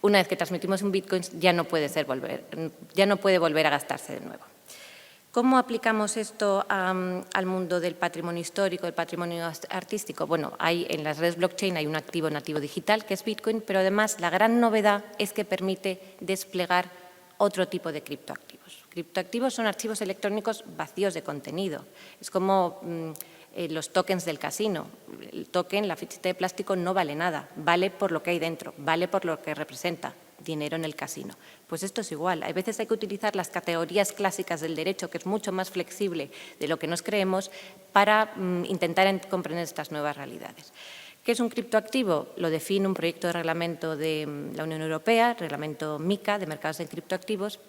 una vez que transmitimos un Bitcoin ya no puede volver a gastarse de nuevo. ¿Cómo aplicamos esto al mundo del patrimonio histórico, del patrimonio artístico? Bueno, en las redes blockchain hay un activo nativo digital que es Bitcoin, pero además la gran novedad es que permite desplegar otro tipo de criptoactivos. Criptoactivos son archivos electrónicos vacíos de contenido. Es como los tokens del casino. El token, la fichita de plástico, no vale nada. Vale por lo que hay dentro, vale por lo que representa. Dinero en el casino. Pues esto es igual. A veces hay que utilizar las categorías clásicas del derecho, que es mucho más flexible de lo que nos creemos, para intentar comprender estas nuevas realidades. ¿Qué es un criptoactivo? Lo define un proyecto de reglamento de la Unión Europea, reglamento MiCA, de mercados de criptoactivos,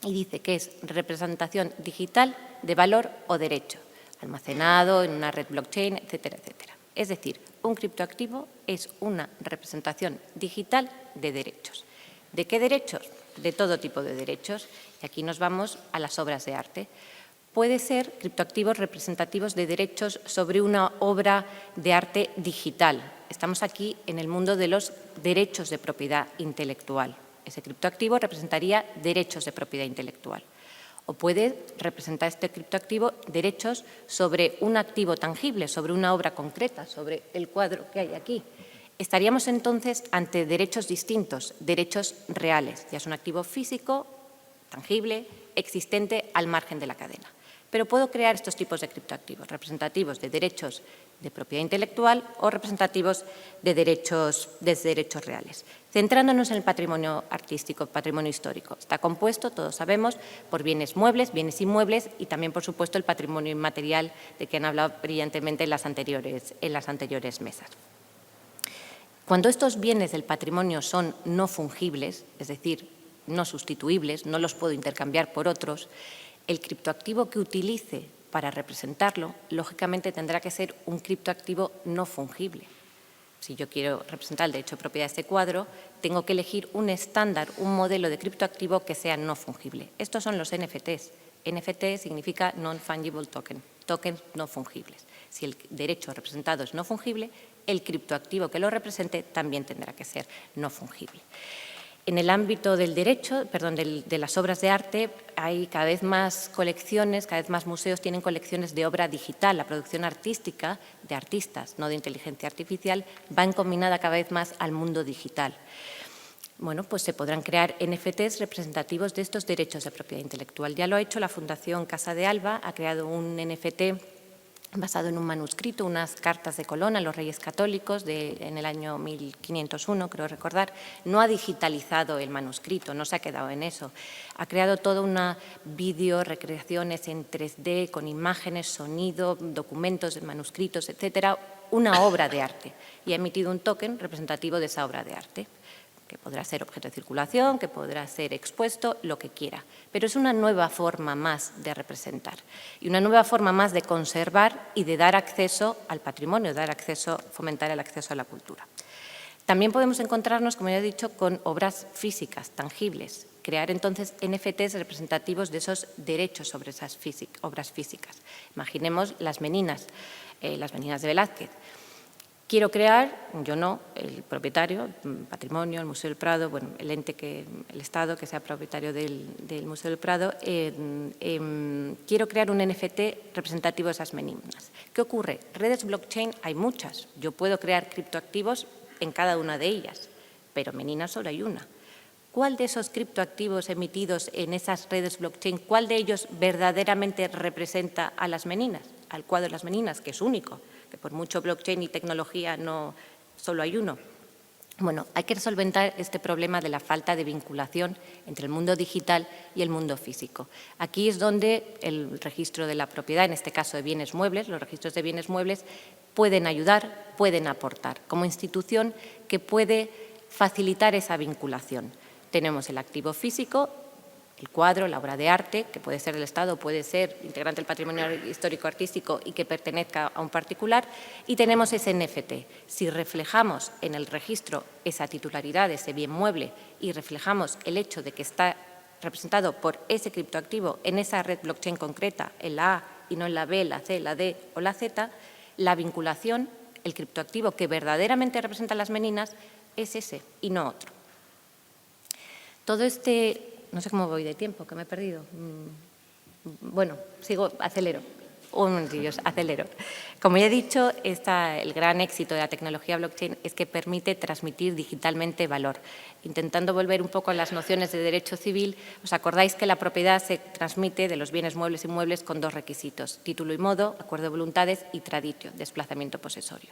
y dice que es representación digital de valor o derecho, almacenado en una red blockchain, etcétera, etcétera. Es decir, un criptoactivo es una representación digital de derechos. ¿De qué derechos? De todo tipo de derechos. Y aquí nos vamos a las obras de arte. Puede ser criptoactivos representativos de derechos sobre una obra de arte digital. Estamos aquí en el mundo de los derechos de propiedad intelectual. Ese criptoactivo representaría derechos de propiedad intelectual. O puede representar este criptoactivo derechos sobre un activo tangible, sobre una obra concreta, sobre el cuadro que hay aquí. Estaríamos entonces ante derechos distintos, derechos reales. Ya es un activo físico, tangible, existente al margen de la cadena. Pero puedo crear estos tipos de criptoactivos, representativos de derechos de propiedad intelectual o representativos de derechos reales. Centrándonos en el patrimonio artístico, patrimonio histórico. Está compuesto, todos sabemos, por bienes muebles, bienes inmuebles y también, por supuesto, el patrimonio inmaterial de que han hablado brillantemente en las anteriores mesas. Cuando estos bienes del patrimonio son no fungibles, es decir, no sustituibles, no los puedo intercambiar por otros, el criptoactivo que utilice para representarlo, lógicamente tendrá que ser un criptoactivo no fungible. Si yo quiero representar el derecho de propiedad de este cuadro, tengo que elegir un estándar, un modelo de criptoactivo que sea no fungible. Estos son los NFTs. NFT significa Non-Fungible Token, tokens no fungibles. Si el derecho representado es no fungible, el criptoactivo que lo represente también tendrá que ser no fungible. En el ámbito del derecho, de las obras de arte, hay cada vez más colecciones, cada vez más museos tienen colecciones de obra digital. La producción artística de artistas, no de inteligencia artificial, va encaminada cada vez más al mundo digital. Bueno, pues se podrán crear NFTs representativos de estos derechos de propiedad intelectual. Ya lo ha hecho la Fundación Casa de Alba, ha creado un NFT basado en un manuscrito, unas cartas de Colón a los Reyes Católicos en el año 1501, creo recordar. No ha digitalizado el manuscrito, no se ha quedado en eso. Ha creado toda una vídeo, recreaciones en 3D, con imágenes, sonido, documentos, manuscritos, etcétera, una obra de arte. Y ha emitido un token representativo de esa obra de arte, que podrá ser objeto de circulación, que podrá ser expuesto, lo que quiera. Pero es una nueva forma más de representar y una nueva forma más de conservar y de dar acceso al patrimonio, fomentar el acceso a la cultura. También podemos encontrarnos, como ya he dicho, con obras físicas, tangibles, crear entonces NFTs representativos de esos derechos sobre esas obras físicas. Imaginemos las meninas de Velázquez. Quiero crear, yo no, el propietario, Patrimonio, el Museo del Prado, bueno, el Estado que sea propietario del Museo del Prado, quiero crear un NFT representativo de esas meninas. ¿Qué ocurre? Redes blockchain hay muchas. Yo puedo crear criptoactivos en cada una de ellas, pero meninas solo hay una. ¿Cuál de esos criptoactivos emitidos en esas redes blockchain, cuál de ellos verdaderamente representa a las meninas, al cuadro de las meninas, que es único? Que por mucho blockchain y tecnología no solo hay uno. Bueno, hay que solventar este problema de la falta de vinculación entre el mundo digital y el mundo físico. Aquí es donde el registro de la propiedad, en este caso de bienes muebles, los registros de bienes muebles pueden ayudar, pueden aportar, como institución que puede facilitar esa vinculación. Tenemos el activo físico, el cuadro, la obra de arte, que puede ser del Estado, puede ser integrante del patrimonio histórico-artístico y que pertenezca a un particular, y tenemos ese NFT. Si reflejamos en el registro esa titularidad de ese bien mueble y reflejamos el hecho de que está representado por ese criptoactivo en esa red blockchain concreta, en la A y no en la B, la C, la D o la Z, la vinculación, el criptoactivo que verdaderamente representa a las meninas es ese y no otro. Todo no sé cómo voy de tiempo, que me he perdido. Bueno, acelero. Un momentillo, acelero. Como ya he dicho, el gran éxito de la tecnología blockchain es que permite transmitir digitalmente valor. Intentando volver un poco a las nociones de derecho civil, ¿os acordáis que la propiedad se transmite de los bienes muebles e inmuebles con dos requisitos? Título y modo, acuerdo de voluntades y traditio, desplazamiento posesorio.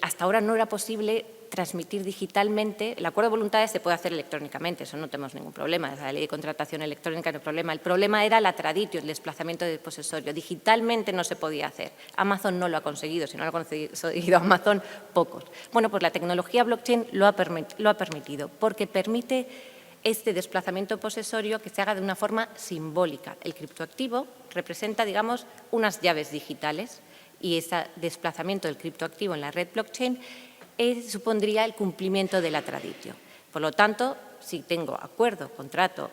Hasta ahora no era posible transmitir digitalmente. El acuerdo de voluntades se puede hacer electrónicamente, eso no tenemos ningún problema. La ley de contratación electrónica no hay problema. El problema era la traditio, el desplazamiento de posesorio. Digitalmente no se podía hacer. Amazon no lo ha conseguido. Si no lo ha conseguido Amazon, pocos. Bueno, pues la tecnología blockchain lo ha permitido, porque permite este desplazamiento posesorio que se haga de una forma simbólica. El criptoactivo representa, digamos, unas llaves digitales, y ese desplazamiento del criptoactivo en la red blockchain supondría el cumplimiento de la traditio. Por lo tanto, si tengo acuerdo, contrato,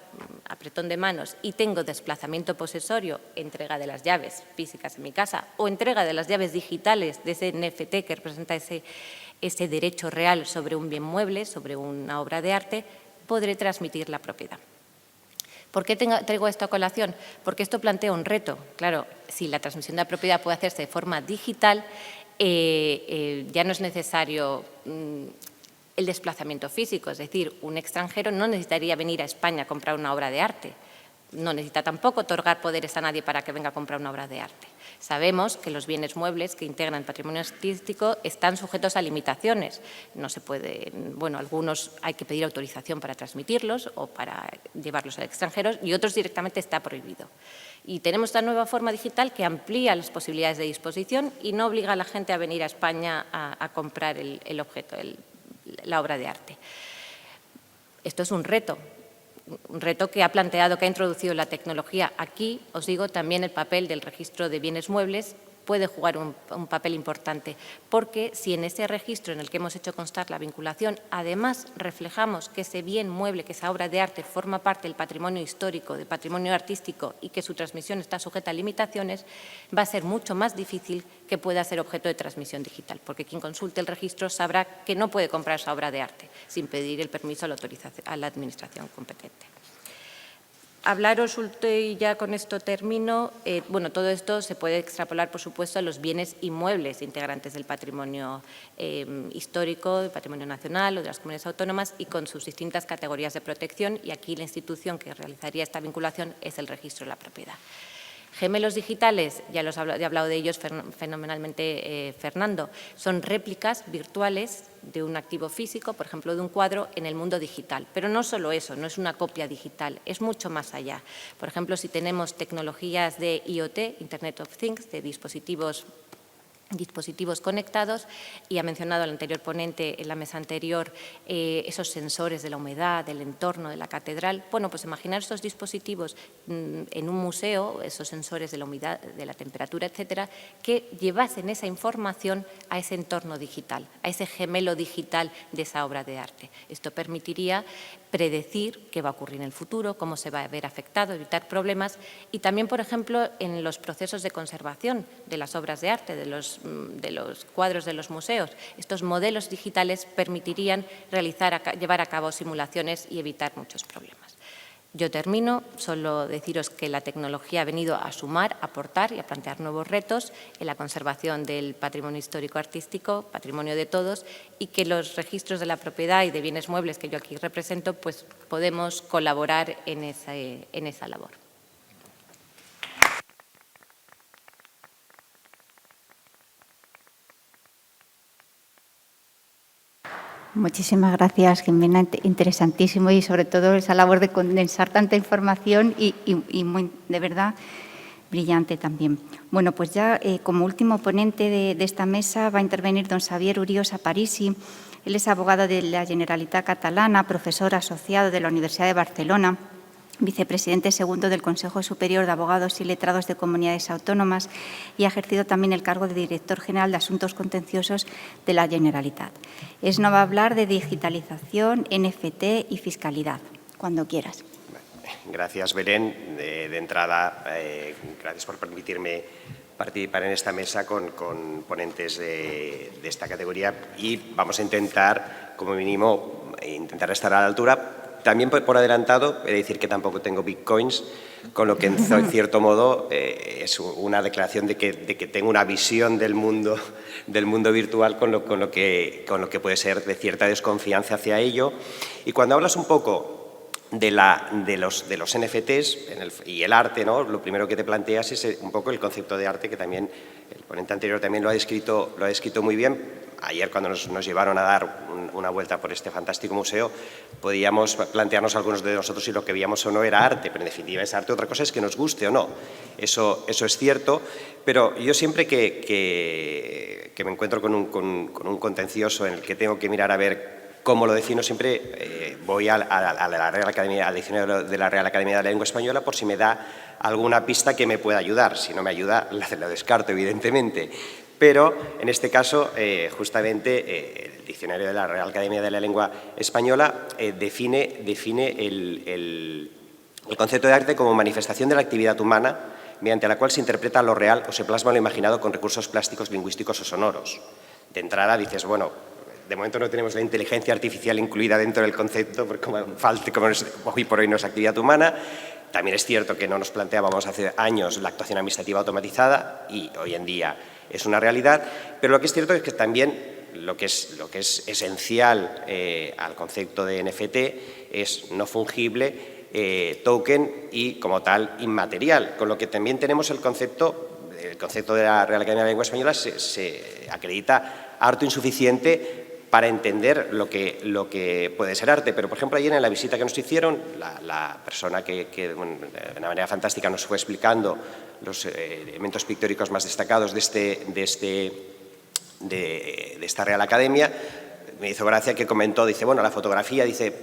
apretón de manos y tengo desplazamiento posesorio, entrega de las llaves físicas en mi casa o entrega de las llaves digitales de ese NFT que representa ese derecho real sobre un bien mueble, sobre una obra de arte, podré transmitir la propiedad. ¿Por qué traigo esto a colación? Porque esto plantea un reto. Claro, si la transmisión de la propiedad puede hacerse de forma digital, ya no es necesario el desplazamiento físico. Es decir, un extranjero no necesitaría venir a España a comprar una obra de arte. No necesita tampoco otorgar poderes a nadie para que venga a comprar una obra de arte. Sabemos que los bienes muebles que integran el patrimonio artístico están sujetos a limitaciones. No se puede, bueno, algunos hay que pedir autorización para transmitirlos o para llevarlos a extranjeros y otros directamente está prohibido. Y tenemos esta nueva forma digital que amplía las posibilidades de disposición y no obliga a la gente a venir a España a comprar el objeto, la obra de arte. Esto es un reto que ha planteado, que ha introducido la tecnología. Aquí, os digo, también el papel del registro de bienes muebles puede jugar un papel importante, porque si en ese registro en el que hemos hecho constar la vinculación, además reflejamos que ese bien mueble, que esa obra de arte forma parte del patrimonio histórico, del patrimonio artístico y que su transmisión está sujeta a limitaciones, va a ser mucho más difícil que pueda ser objeto de transmisión digital, porque quien consulte el registro sabrá que no puede comprar esa obra de arte sin pedir el permiso a la administración competente. Hablaros, y ya con esto termino, bueno, todo esto se puede extrapolar, por supuesto, a los bienes inmuebles integrantes del patrimonio histórico, del patrimonio nacional o de las comunidades autónomas y con sus distintas categorías de protección, y aquí la institución que realizaría esta vinculación es el registro de la propiedad. Gemelos digitales, ya he hablado de ellos fenomenalmente Fernando, son réplicas virtuales de un activo físico, por ejemplo, de un cuadro en el mundo digital. Pero no solo eso, no es una copia digital, es mucho más allá. Por ejemplo, si tenemos tecnologías de IoT, Internet of Things, de dispositivos dispositivos conectados, y ha mencionado el anterior ponente en la mesa anterior esos sensores de la humedad, del entorno, de la catedral. Bueno, pues imaginar estos dispositivos en un museo, esos sensores de la humedad, de la temperatura, etcétera, que llevasen esa información a ese entorno digital, a ese gemelo digital de esa obra de arte. Esto permitiría predecir qué va a ocurrir en el futuro, cómo se va a ver afectado, evitar problemas, y también, por ejemplo, en los procesos de conservación de las obras de arte, de los cuadros de los museos. Estos modelos digitales permitirían llevar a cabo simulaciones y evitar muchos problemas. Yo termino, solo deciros que la tecnología ha venido a sumar, a aportar y a plantear nuevos retos en la conservación del patrimonio histórico-artístico, patrimonio de todos, y que los registros de la propiedad y de bienes muebles que yo aquí represento, pues podemos colaborar en esa labor. Muchísimas gracias, Jimena. Interesantísimo, y sobre todo esa labor de condensar tanta información y muy, de verdad, brillante también. Bueno, pues ya como último ponente de esta mesa va a intervenir don Xavier Urios Aparici. Él es abogado de la Generalitat Catalana, profesor asociado de la Universidad de Barcelona, vicepresidente segundo del Consejo Superior de Abogados y Letrados de Comunidades Autónomas, y ha ejercido también el cargo de director general de Asuntos Contenciosos de la Generalitat. Nos va a hablar de digitalización, NFT y fiscalidad. Cuando quieras. Gracias, Belén. De entrada, gracias por permitirme participar en esta mesa con ponentes de esta categoría, y vamos a intentar, como mínimo, estar a la altura. También por adelantado, he de decir que tampoco tengo bitcoins, con lo que en cierto modo es una declaración de que tengo una visión del mundo virtual con lo que puede ser de cierta desconfianza hacia ello. Y cuando hablas un poco de los NFTs y el arte, ¿no? Lo primero que te planteas es un poco el concepto de arte, que también el ponente anterior también lo ha descrito muy bien. Ayer, cuando nos llevaron a dar una vuelta por este fantástico museo, podíamos plantearnos algunos de nosotros si lo que veíamos o no era arte, pero en definitiva es arte. Otra cosa es que nos guste o no. Eso es cierto, pero yo siempre que me encuentro con un contencioso en el que tengo que mirar a ver cómo lo defino, siempre voy a la Real Academia, al diccionario de la Real Academia de la Lengua Española, por si me da alguna pista que me pueda ayudar. Si no me ayuda, la descarto, evidentemente. Pero, en este caso, justamente, el diccionario de la Real Academia de la Lengua Española define el concepto de arte como manifestación de la actividad humana mediante la cual se interpreta lo real o se plasma lo imaginado con recursos plásticos, lingüísticos o sonoros. De entrada dices, bueno, de momento no tenemos la inteligencia artificial incluida dentro del concepto, porque como hoy por hoy no es actividad humana. También es cierto que no nos planteábamos hace años la actuación administrativa automatizada, y hoy en día es una realidad, pero lo que es cierto es que también lo que es esencial al concepto de NFT es no fungible, token y, como tal, inmaterial, con lo que también tenemos el concepto de la Real Academia de la Lengua Española se acredita harto insuficiente para entender lo que puede ser arte. Pero, por ejemplo, ayer en la visita que nos hicieron, la persona que de una manera fantástica nos fue explicando los elementos pictóricos más destacados de esta Real Academia, me hizo gracia que comentó, dice, bueno, la fotografía, dice,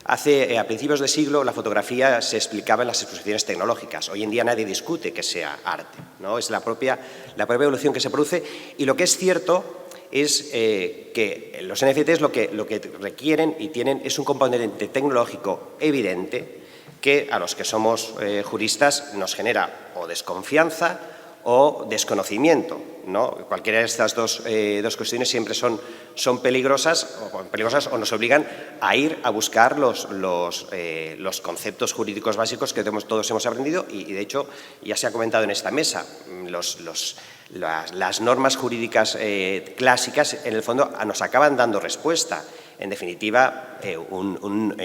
a principios de siglo la fotografía se explicaba en las exposiciones tecnológicas. Hoy en día nadie discute que sea arte, ¿no? Es la propia evolución que se produce, y lo que es cierto es que los NFTs lo que requieren y tienen es un componente tecnológico evidente que a los que somos juristas nos genera o desconfianza o desconocimiento, ¿no? Cualquiera de estas dos cuestiones siempre son peligrosas o nos obligan a ir a buscar los conceptos jurídicos básicos que todos hemos aprendido, y de hecho ya se ha comentado en esta mesa, las normas jurídicas clásicas en el fondo nos acaban dando respuesta. En definitiva, un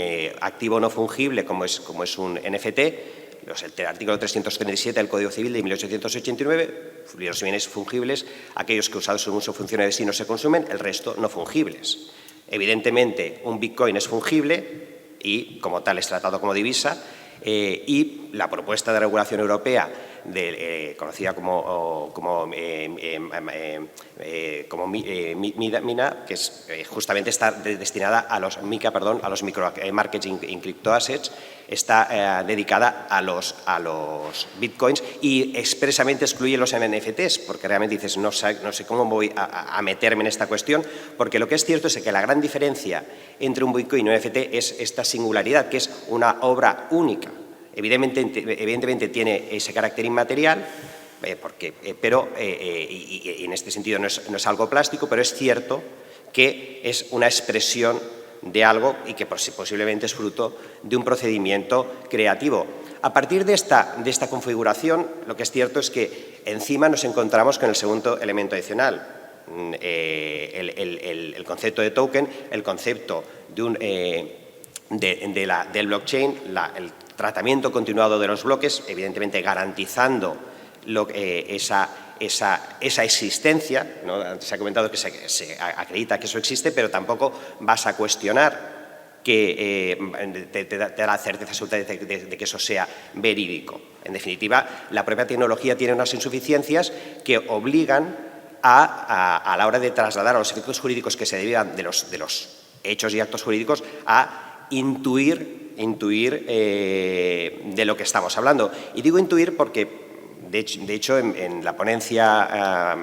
activo no fungible como es un NFT, el artículo 337 del Código Civil de 1889, los bienes fungibles, aquellos que usados en uso, función y destino se consumen, el resto no fungibles. Evidentemente, un bitcoin es fungible y, como tal, es tratado como divisa, y la propuesta de regulación europea conocida como MINA, que justamente está destinada a los MICA, perdón, a los Micro Markets in Crypto Assets, está dedicada a los bitcoins y expresamente excluye los NFTs, porque realmente dices, no sé cómo voy a meterme en esta cuestión, porque lo que es cierto es que la gran diferencia entre un bitcoin y un NFT es esta singularidad, que es una obra única. Evidentemente tiene ese carácter inmaterial, pero en este sentido no es algo plástico, pero es cierto que es una expresión de algo y que posiblemente es fruto de un procedimiento creativo. A partir de esta configuración, lo que es cierto es que encima nos encontramos con el segundo elemento adicional, el concepto de token, el concepto del blockchain, el tratamiento continuado de los bloques, evidentemente garantizando esa existencia, ¿no? Se ha comentado que se acredita que eso existe, pero tampoco vas a cuestionar que te da la certeza absoluta de que eso sea verídico. En definitiva, la propia tecnología tiene unas insuficiencias que obligan a la hora de trasladar a los efectos jurídicos que se derivan de los hechos y actos jurídicos a intuir de lo que estamos hablando. Y digo intuir porque, de hecho, en la ponencia,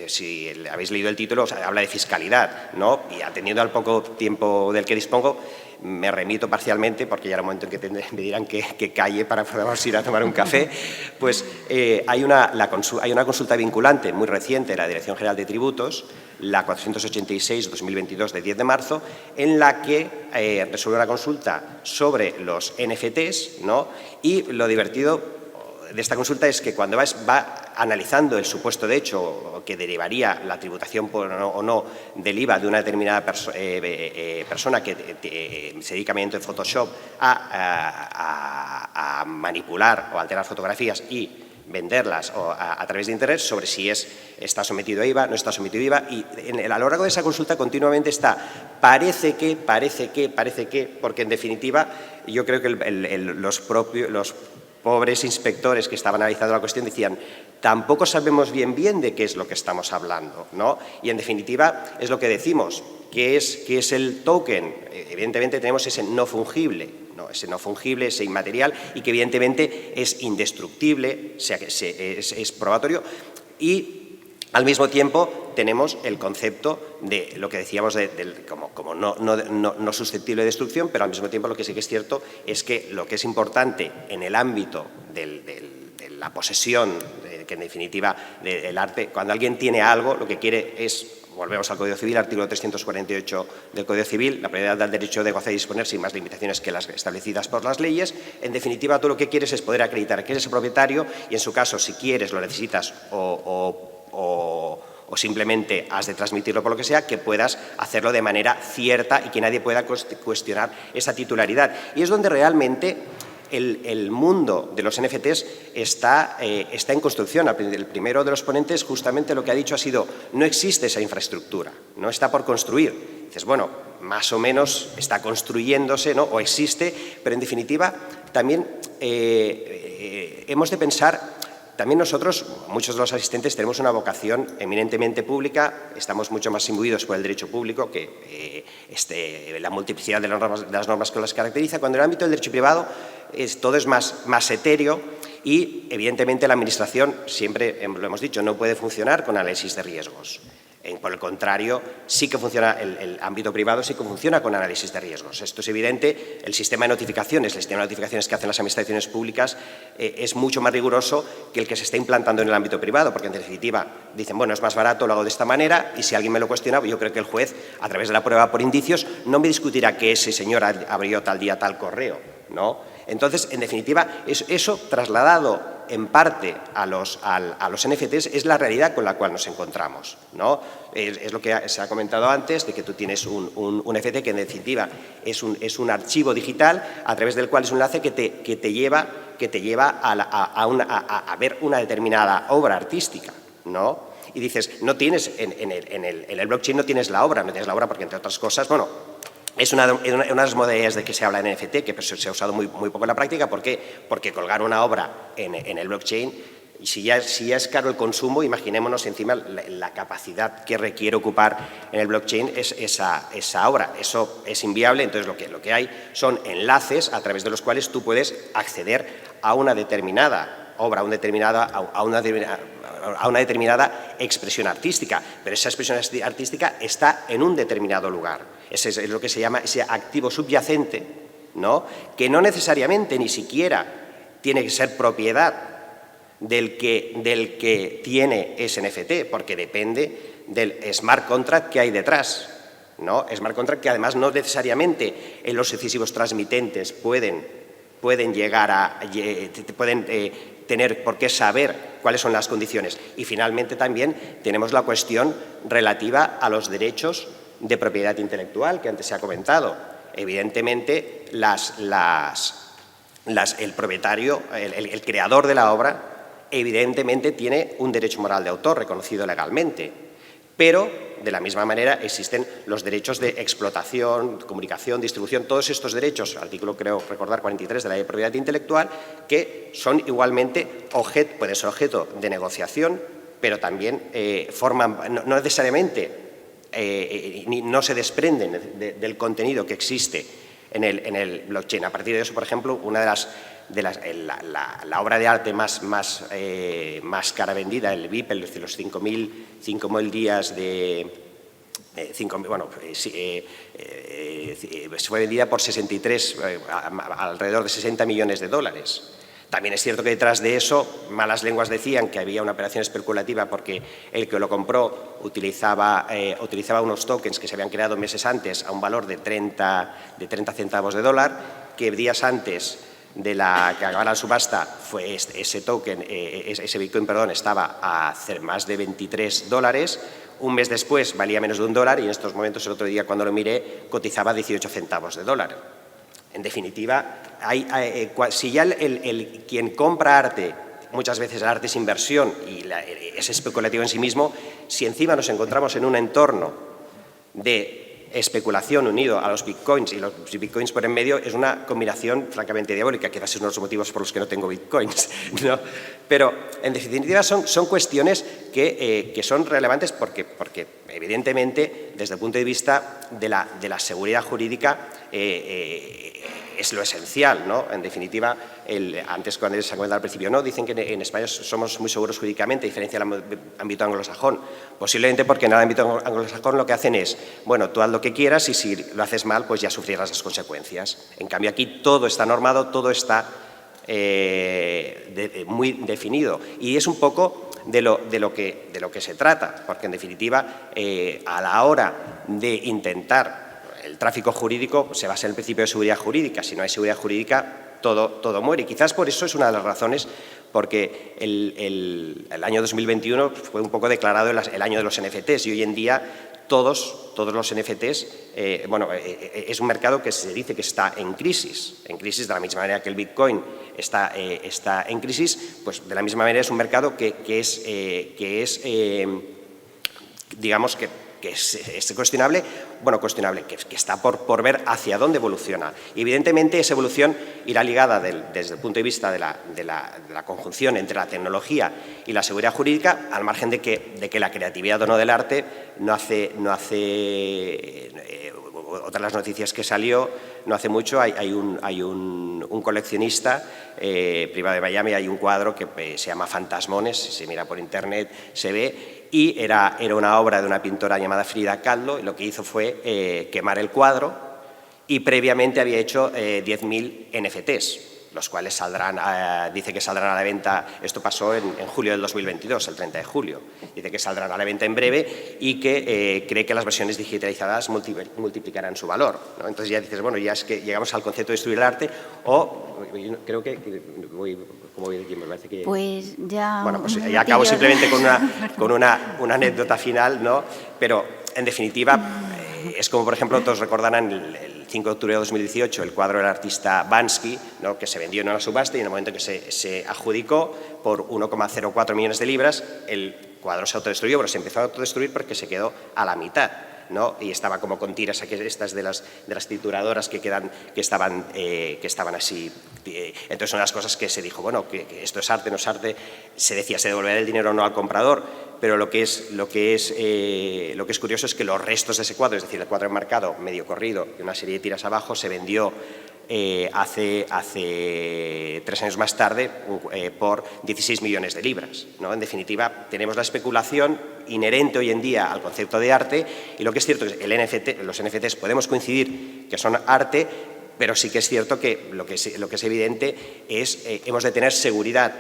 si habéis leído el título, habla de fiscalidad, ¿no? Y atendiendo al poco tiempo del que dispongo, me remito parcialmente, porque ya era un momento en que me dirán que calle para poder ir a tomar un café, pues hay una consulta vinculante muy reciente de la Dirección General de Tributos, la 486-2022 de 10 de marzo, en la que resuelve una consulta sobre los NFTs, ¿no? Y lo divertido de esta consulta es que cuando va analizando el supuesto de hecho que derivaría la tributación o no del IVA de una determinada persona que se dedica mediante Photoshop a manipular o alterar fotografías y venderlas a través de Internet, sobre si está sometido a IVA, no está sometido a IVA, y a lo largo de esa consulta continuamente está parece que, porque en definitiva yo creo que los pobres inspectores que estaban analizando la cuestión decían, tampoco sabemos bien de qué es lo que estamos hablando, ¿no? Y en definitiva es lo que decimos, que es el token. Evidentemente tenemos ese no fungible, ese inmaterial, y que evidentemente es indestructible, o sea, que es probatorio, y al mismo tiempo tenemos el concepto de lo que decíamos como no susceptible de destrucción, pero al mismo tiempo lo que sí que es cierto es que lo que es importante en el ámbito de la posesión, que en definitiva del arte, cuando alguien tiene algo, lo que quiere es, volvemos al Código Civil, artículo 348 del Código Civil, la propiedad da el derecho de gozar y disponer sin más limitaciones que las establecidas por las leyes. En definitiva, tú lo que quieres es poder acreditar que eres el propietario y, en su caso, si quieres, lo necesitas o simplemente has de transmitirlo por lo que sea, que puedas hacerlo de manera cierta y que nadie pueda cuestionar esa titularidad. Y es donde realmente el mundo de los NFTs está en construcción. El primero de los ponentes justamente lo que ha dicho ha sido, no existe esa infraestructura, no está por construir. Dices, bueno, más o menos está construyéndose, ¿no? O existe, pero en definitiva también hemos de pensar. También nosotros, muchos de los asistentes, tenemos una vocación eminentemente pública, estamos mucho más imbuidos por el derecho público que la multiplicidad de las normas que las caracteriza, cuando en el ámbito del derecho privado todo es más etéreo y, evidentemente, la Administración, siempre lo hemos dicho, no puede funcionar con análisis de riesgos. Por el contrario, sí que funciona, el ámbito privado sí que funciona con análisis de riesgos. Esto es evidente. El sistema de notificaciones que hacen las administraciones públicas es mucho más riguroso que el que se está implantando en el ámbito privado, porque en definitiva dicen, bueno, es más barato, lo hago de esta manera, y si alguien me lo cuestiona, yo creo que el juez, a través de la prueba por indicios, no me discutirá que ese señor abrió tal día tal correo, ¿no? Entonces, en definitiva, eso trasladado en parte a los NFTs es la realidad con la cual nos encontramos, ¿no? Es lo que se ha comentado antes, de que tú tienes un NFT que en definitiva es un archivo digital a través del cual es un enlace que te lleva a ver una determinada obra artística, ¿no? Y dices, no tienes en el blockchain no tienes la obra porque, entre otras cosas, bueno, Es una de las modalidades de que se habla en NFT, que se ha usado muy poco en la práctica. ¿Por qué? Porque colgar una obra en el blockchain, y si ya es caro el consumo, imaginémonos encima la capacidad que requiere ocupar en el blockchain esa obra. Eso es inviable. Entonces lo que hay son enlaces a través de los cuales tú puedes acceder a una determinada obra, a una determinada expresión artística, pero esa expresión artística está en un determinado lugar. Ese es lo que se llama ese activo subyacente, ¿no? Que no necesariamente ni siquiera tiene que ser propiedad del que tiene ese NFT, porque depende del smart contract que hay detrás, ¿no? Smart contract que además no necesariamente en los sucesivos transmitentes pueden tener por qué saber cuáles son las condiciones. Y finalmente también tenemos la cuestión relativa a los derechos de propiedad intelectual que antes se ha comentado. Evidentemente el propietario, el creador de la obra, evidentemente tiene un derecho moral de autor reconocido legalmente, pero de la misma manera existen los derechos de explotación, comunicación, distribución, todos estos derechos, artículo creo recordar 43 de la Ley de Propiedad Intelectual, que son igualmente pueden ser objeto de negociación, pero también no necesariamente no se desprenden del contenido que existe en el blockchain. A partir de eso, por ejemplo, una la obra de arte más cara vendida, el VIP, los 5.000 días fue vendida por alrededor de 60 millones de dólares. También es cierto que detrás de eso, malas lenguas decían que había una operación especulativa porque el que lo compró utilizaba unos tokens que se habían creado meses antes a un valor de 30 centavos de dólar, que días antes de la que acabara la subasta fue ese Bitcoin, estaba a más de 23 dólares. Un mes después valía menos de $1 y en estos momentos, el otro día cuando lo miré, cotizaba 18 centavos de dólar. En definitiva, si ya quien compra arte, muchas veces el arte es inversión y es especulativo en sí mismo, si encima nos encontramos en un entorno de especulación unido a los bitcoins y los bitcoins por en medio, es una combinación francamente diabólica, quizás es uno de los motivos por los que no tengo bitcoins, ¿no? Pero en definitiva son cuestiones que son relevantes porque evidentemente desde el punto de vista de la seguridad jurídica es lo esencial, ¿no? En definitiva, antes cuando se ha comentado al principio, no, dicen que en España somos muy seguros jurídicamente, a diferencia del ámbito anglosajón. Posiblemente porque en el ámbito anglosajón lo que hacen es, bueno, tú haz lo que quieras y si lo haces mal, pues ya sufrirás las consecuencias. En cambio, aquí todo está normado, todo está muy definido. Y es un poco de lo que se trata, porque en definitiva, a la hora de intentar el tráfico jurídico se basa en el principio de seguridad jurídica. Si no hay seguridad jurídica, todo muere. Y quizás por eso es una de las razones porque el año 2021 fue un poco declarado el año de los NFTs y hoy en día todos los NFTs, es un mercado que se dice que está en crisis de la misma manera que el Bitcoin está en crisis, pues de la misma manera es un mercado que es cuestionable, que está por ver hacia dónde evoluciona. Y evidentemente esa evolución irá ligada desde el punto de vista de la conjunción entre la tecnología y la seguridad jurídica, al margen de que la creatividad o no del arte no hace otra de las noticias que salió no hace mucho, hay un coleccionista privado de Miami, hay un cuadro que se llama Fantasmones, si se mira por internet se ve, y era una obra de una pintora llamada Frida Kahlo, y lo que hizo fue quemar el cuadro y previamente había hecho 10.000 NFTs, los cuales dice que saldrán a la venta, esto pasó en julio del 2022, el 30 de julio, dice que saldrán a la venta en breve y que cree que las versiones digitalizadas multiplicarán su valor, ¿no? Entonces ya dices, bueno, ya es que llegamos al concepto de destruir el arte o creo que voy, como voy de tiempo, me parece que... Pues ya... Bueno, pues ya acabo simplemente con una anécdota final, ¿no? Pero en definitiva es como, por ejemplo, todos recordarán el 5 de octubre de 2018 el cuadro del artista Banksy, ¿no? Que se vendió en una subasta y en el momento que se adjudicó por 1,04 millones de libras, el cuadro se autodestruyó, pero se empezó a autodestruir porque se quedó a la mitad. ¿no? Y estaba como con tiras estas de las trituradoras que estaban así. Entonces, una de las cosas que se dijo, bueno, que esto es arte, no es arte, se decía, se devolverá el dinero o no al comprador, pero lo que es curioso es que los restos de ese cuadro, es decir, el cuadro enmarcado, medio corrido y una serie de tiras abajo, se vendió hace 3 años más tarde por 16 millones de libras, ¿no? En definitiva, tenemos la especulación inherente hoy en día al concepto de arte, y lo que es cierto es que los NFTs podemos coincidir que son arte, pero sí que es cierto que lo que es evidente es hemos de tener seguridad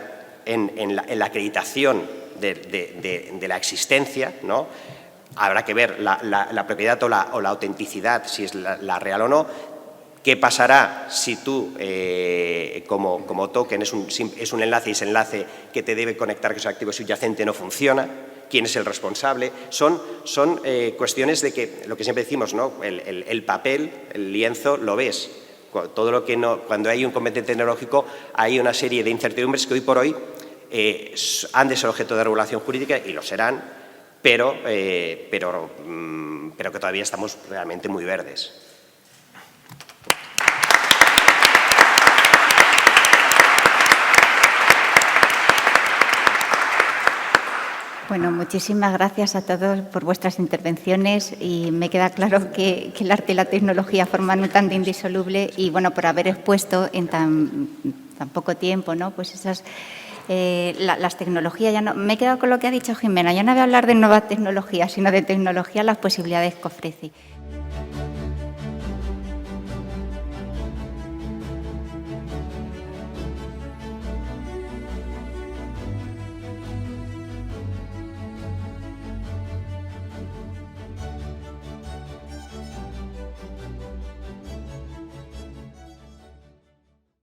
en la acreditación de la existencia, ¿no? Habrá que ver la propiedad o la autenticidad, si es la real o no. ¿Qué pasará si tú, como token, es un enlace y ese enlace que te debe conectar con ese activo subyacente no funciona? ¿Quién es el responsable? Son cuestiones de que, lo que siempre decimos, ¿no? El papel, el lienzo, lo ves. Todo lo que no, cuando hay un componente tecnológico hay una serie de incertidumbres que hoy por hoy han de ser objeto de regulación jurídica y lo serán, pero que todavía estamos realmente muy verdes. Bueno, muchísimas gracias a todos por vuestras intervenciones, y me queda claro que el arte y la tecnología forman un tándem indisoluble, y bueno, por haber expuesto en tan poco tiempo, ¿no? Pues esas las tecnologías. Ya no, me he quedado con lo que ha dicho Jimena. Ya no voy a hablar de nuevas tecnologías, sino de tecnología, las posibilidades que ofrece.